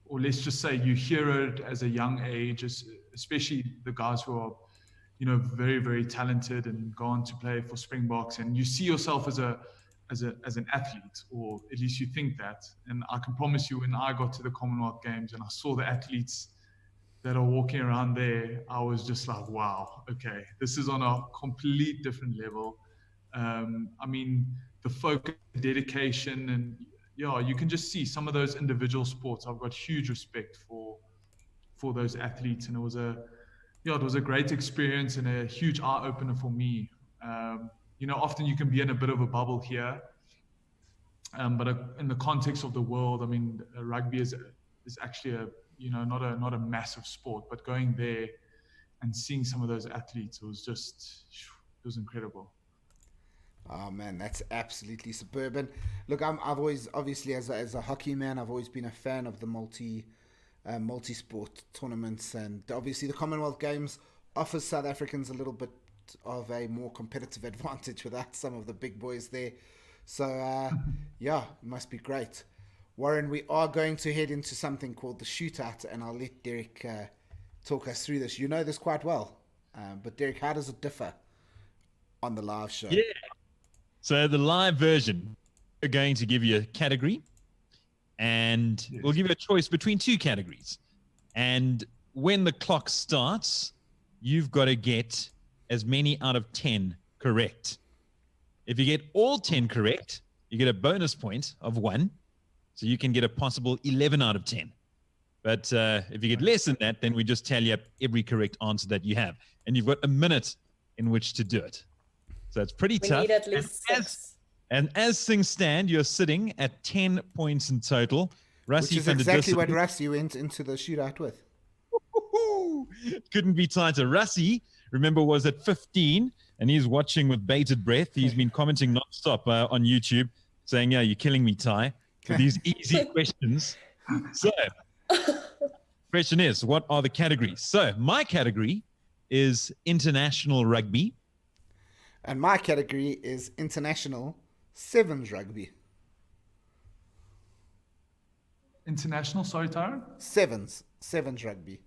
or let's just say you hear it as a young age, especially the guys who are, very, very talented and go on to play for Springboks, and you see yourself as an athlete, or at least you think that. And I can promise you, when I got to the Commonwealth Games and I saw the athletes that are walking around there, I was just like, wow, okay, this is on a complete different level. The focus, dedication, and you can just see some of those individual sports. I've got huge respect for those athletes, and it was a great experience and a huge eye opener for me. Often you can be in a bit of a bubble here, but in the context of the world, rugby is actually not a massive sport. But going there and seeing some of those athletes, it was incredible. Oh man, that's absolutely superb. And look, I've always, obviously, as a hockey man, I've always been a fan of the multi-sport tournaments, and obviously the Commonwealth Games offers South Africans a little bit of a more competitive advantage without some of the big boys there. So it must be great. Warren, we are going to head into something called the Shootout, and I'll let Derek talk us through this. You know this quite well, but Derek, how does it differ on the live show? Yeah. So the live version are going to give you a category, and we'll give you a choice between 2 categories. And when the clock starts, you've got to get as many out of 10 correct. If you get all 10 correct, you get a bonus point of 1. So you can get a possible 11 out of 10. But if you get less than that, then we just tally up every correct answer that you have. And you've got a minute in which to do it. So it's pretty tough. We need at least 6. And as things stand, you're sitting at 10 points in total. Rusty Which is van der exactly Dussen, what Rusty went into the shootout with. couldn't be tighter. Rusty, remember, was at 15, and he's watching with bated breath. He's been commenting nonstop on YouTube, saying, "Yeah, you're killing me, Ty, for these easy questions." So, question is, what are the categories? So, my category is international rugby. And my category is international sevens rugby. International, sorry, Tyron? Sevens rugby.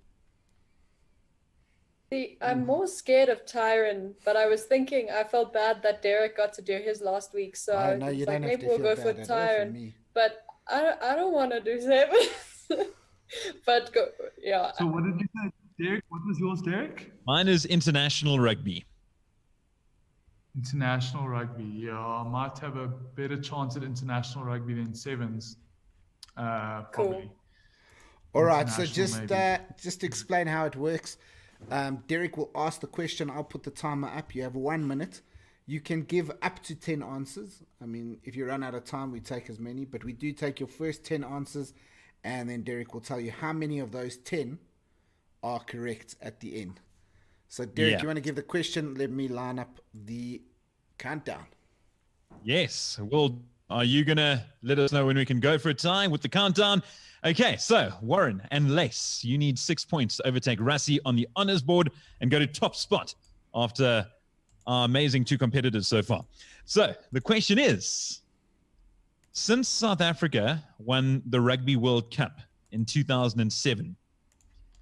See, I'm more scared of Tyron, but I was thinking I felt bad that Derek got to do his last week, so I No, was you like, don't have maybe to we'll feel go for bad at all for Tyron. me. But I don't want to do sevens. But go, yeah. So what did you say, Derek? What was yours, Derek? Mine is international rugby. International rugby. Yeah, I might have a better chance at international rugby than sevens. Probably. All right, so International, just to explain how it works, Derek will ask the question. I'll put the timer up. You have 1 minute. You can give up to 10 answers. I mean, if you run out of time, we take as many, but we do take your first 10 answers, and then Derek will tell you how many of those 10 are correct at the end. So, Derek, you want to give the question? Let me line up the countdown. Yes. Well, are you going to let us know when we can go for a tie with the countdown? Okay, so Warren and Lace, you need 6 points to overtake Rassie on the honors board and go to top spot after our amazing 2 competitors so far. So the question is, since South Africa won the Rugby World Cup in 2007,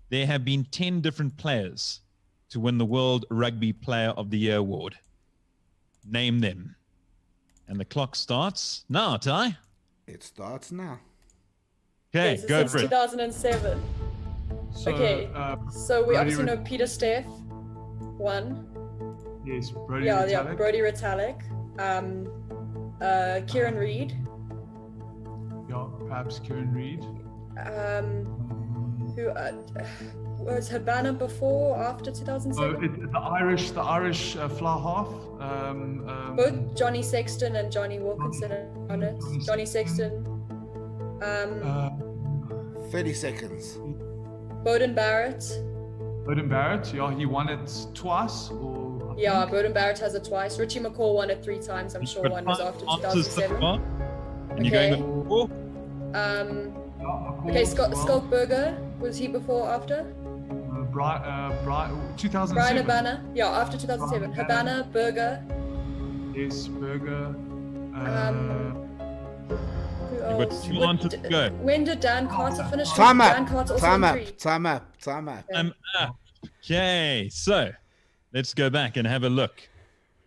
there have been 10 different players to win the World Rugby Player of the Year award. Name them. And the clock starts now, Ty. It starts now. Okay, so go since for it. 2007. So, Okay, so we Brody obviously know Peter Steff, one. Yes, Brody Yeah, Retallick. Brody Retallick. Kieran Reid. Yeah, perhaps Kieran Reid. Who was Habana before or after 2007? The Irish fly half. Both Johnny Sexton and Johnny Wilkinson are on it. Johnny Sexton. 30 seconds. Bowden Barrett. Bowden Barrett, yeah, he won it twice. Yeah, Bowden Barrett has it twice. Richie McCaw won it 3 times. I'm sure one was after 2007. And you're going with 4? Okay, Skulkberger, was he before or after? 2007. Brian Habana, yeah, after 2007. Habana, Berger. Yes, Berger. You've got 2 answers to go. When did Dan Carter finish? Time Dan Carter up. also Time won up. 3. Time up. Time up. I'm up. Okay, so let's go back and have a look.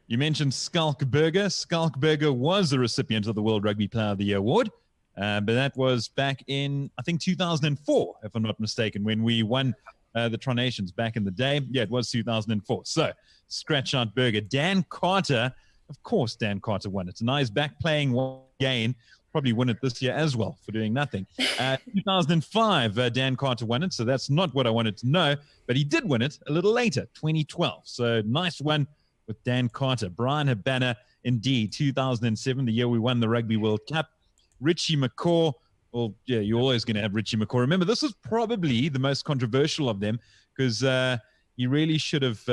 You mentioned Skulkberger. Skulkberger was the recipient of the World Rugby Player of the Year award, but that was back in, I think, 2004, if I'm not mistaken, when we won the Tri Nations back in the day. Yeah, it was 2004. So scratch out Berger. Dan Carter, of course, Dan Carter won it. Now he's back playing one game. Probably win it this year as well for doing nothing. 2005, Dan Carter won it, so that's not what I wanted to know, but he did win it a little later, 2012. So nice one with Dan Carter. Brian Habana, indeed, 2007, the year we won the Rugby World Cup. Richie McCaw, well, yeah, you're always going to have Richie McCaw. Remember, this was probably the most controversial of them because he really should have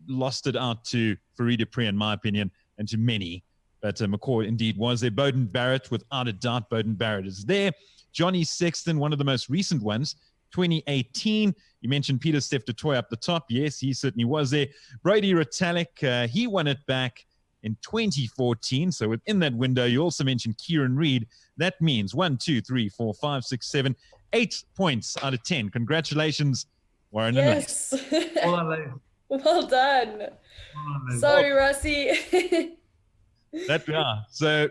lost it out to Farid Dupree, in my opinion, and to many. But McCaw indeed was there. Bowden Barrett, without a doubt, Bowden Barrett is there. Johnny Sexton, one of the most recent ones, 2018. You mentioned Peter Steff du Toit up the top. Yes, he certainly was there. Brody Retallick, he won it back in 2014. So within that window, you also mentioned Kieran Reid. That means 1, 2, 3, 4, 5, 6, 7, 8 points out of 10. Congratulations, Warren and Lace. Yes. Well done. Sorry, Rassie. So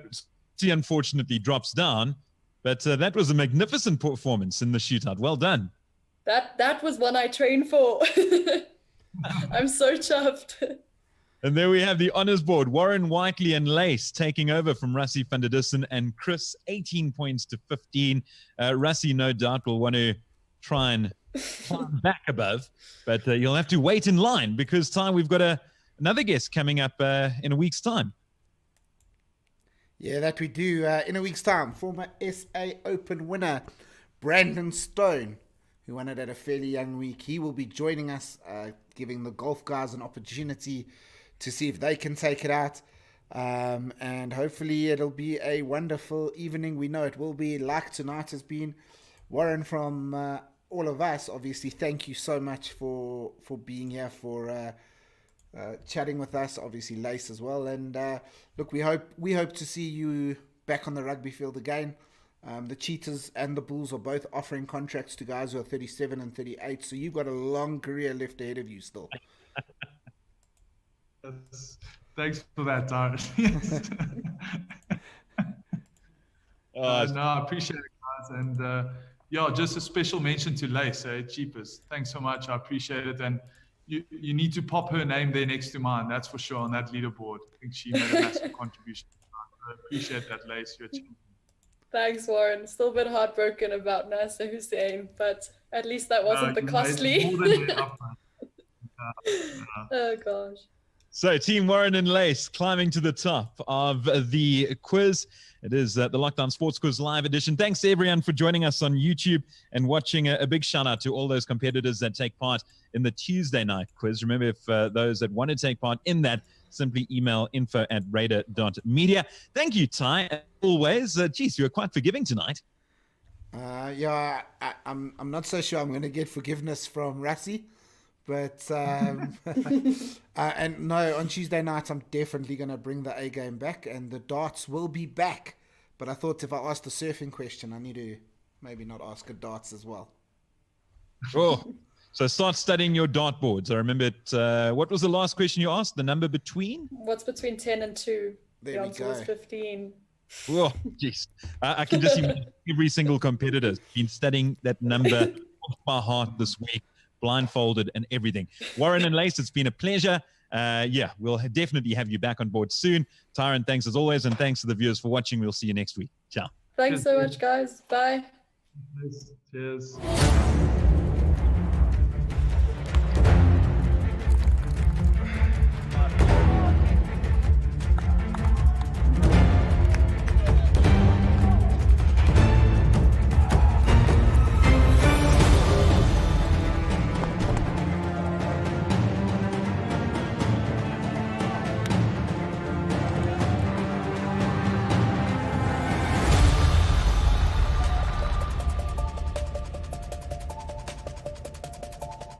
he unfortunately drops down, but that was a magnificent performance in the shootout. Well done. That was one I trained for. I'm so chuffed. And there we have the honors board. Warren, Whiteley, and Lace taking over from Rassie van der Dussen and Chris, 18 points to 15. Rassie, no doubt, will want to try and climb back above, but you'll have to wait in line because we've got another guest coming up in a week's time. Yeah, that we do. In a week's time, former SA Open winner Brandon Stone, who won it at a fairly young week, he will be joining us, giving the golf guys an opportunity to see if they can take it out. And hopefully it'll be a wonderful evening. We know it will be, like tonight has been. Warren from all of us, obviously, thank you so much for being here, for chatting with us. Obviously, Lace as well. And look, we hope to see you back on the rugby field again. The Cheetahs and the Bulls are both offering contracts to guys who are 37 and 38. So you've got a long career left ahead of you still. Thanks for that, Darren. Yes. No, I appreciate it, guys. And yeah, just a special mention to Lace, Cheapers. Thanks so much. I appreciate it. And you need to pop her name there next to mine. That's for sure on that leaderboard. I think she made a massive contribution. I appreciate that, Lace. You're a champion. Thanks, Warren. Still a bit heartbroken about Nasser Hussein, but at least that wasn't the costly. Oh, gosh. So, Team Warren and Lace climbing to the top of the quiz. It is the Lockdown Sports Quiz Live edition. Thanks to everyone for joining us on YouTube and watching. A big shout out to all those competitors that take part in the Tuesday night quiz. Remember, if those that want to take part in that, simply email info@radar.media. Thank you, Ty. As always, geez, you were quite forgiving tonight. Yeah, I'm not so sure I'm going to get forgiveness from Rassie. But and no, on Tuesday night I'm definitely going to bring the A game back, and the darts will be back. But I thought if I asked a surfing question, I need to maybe not ask a darts as well. Oh, so start studying your dartboards. I remember it. What was the last question you asked? The number between? What's between 10 and 2? There the answer was 15. Oh, jeez. I can just imagine every single competitor's been studying that number off by heart this week, blindfolded and everything. Warren and Lace, it's been a pleasure. Yeah, we'll definitely have you back on board soon. Tyron, thanks as always, and thanks to the viewers for watching. We'll see you next week. Ciao. Thanks so much, guys. Bye. Cheers.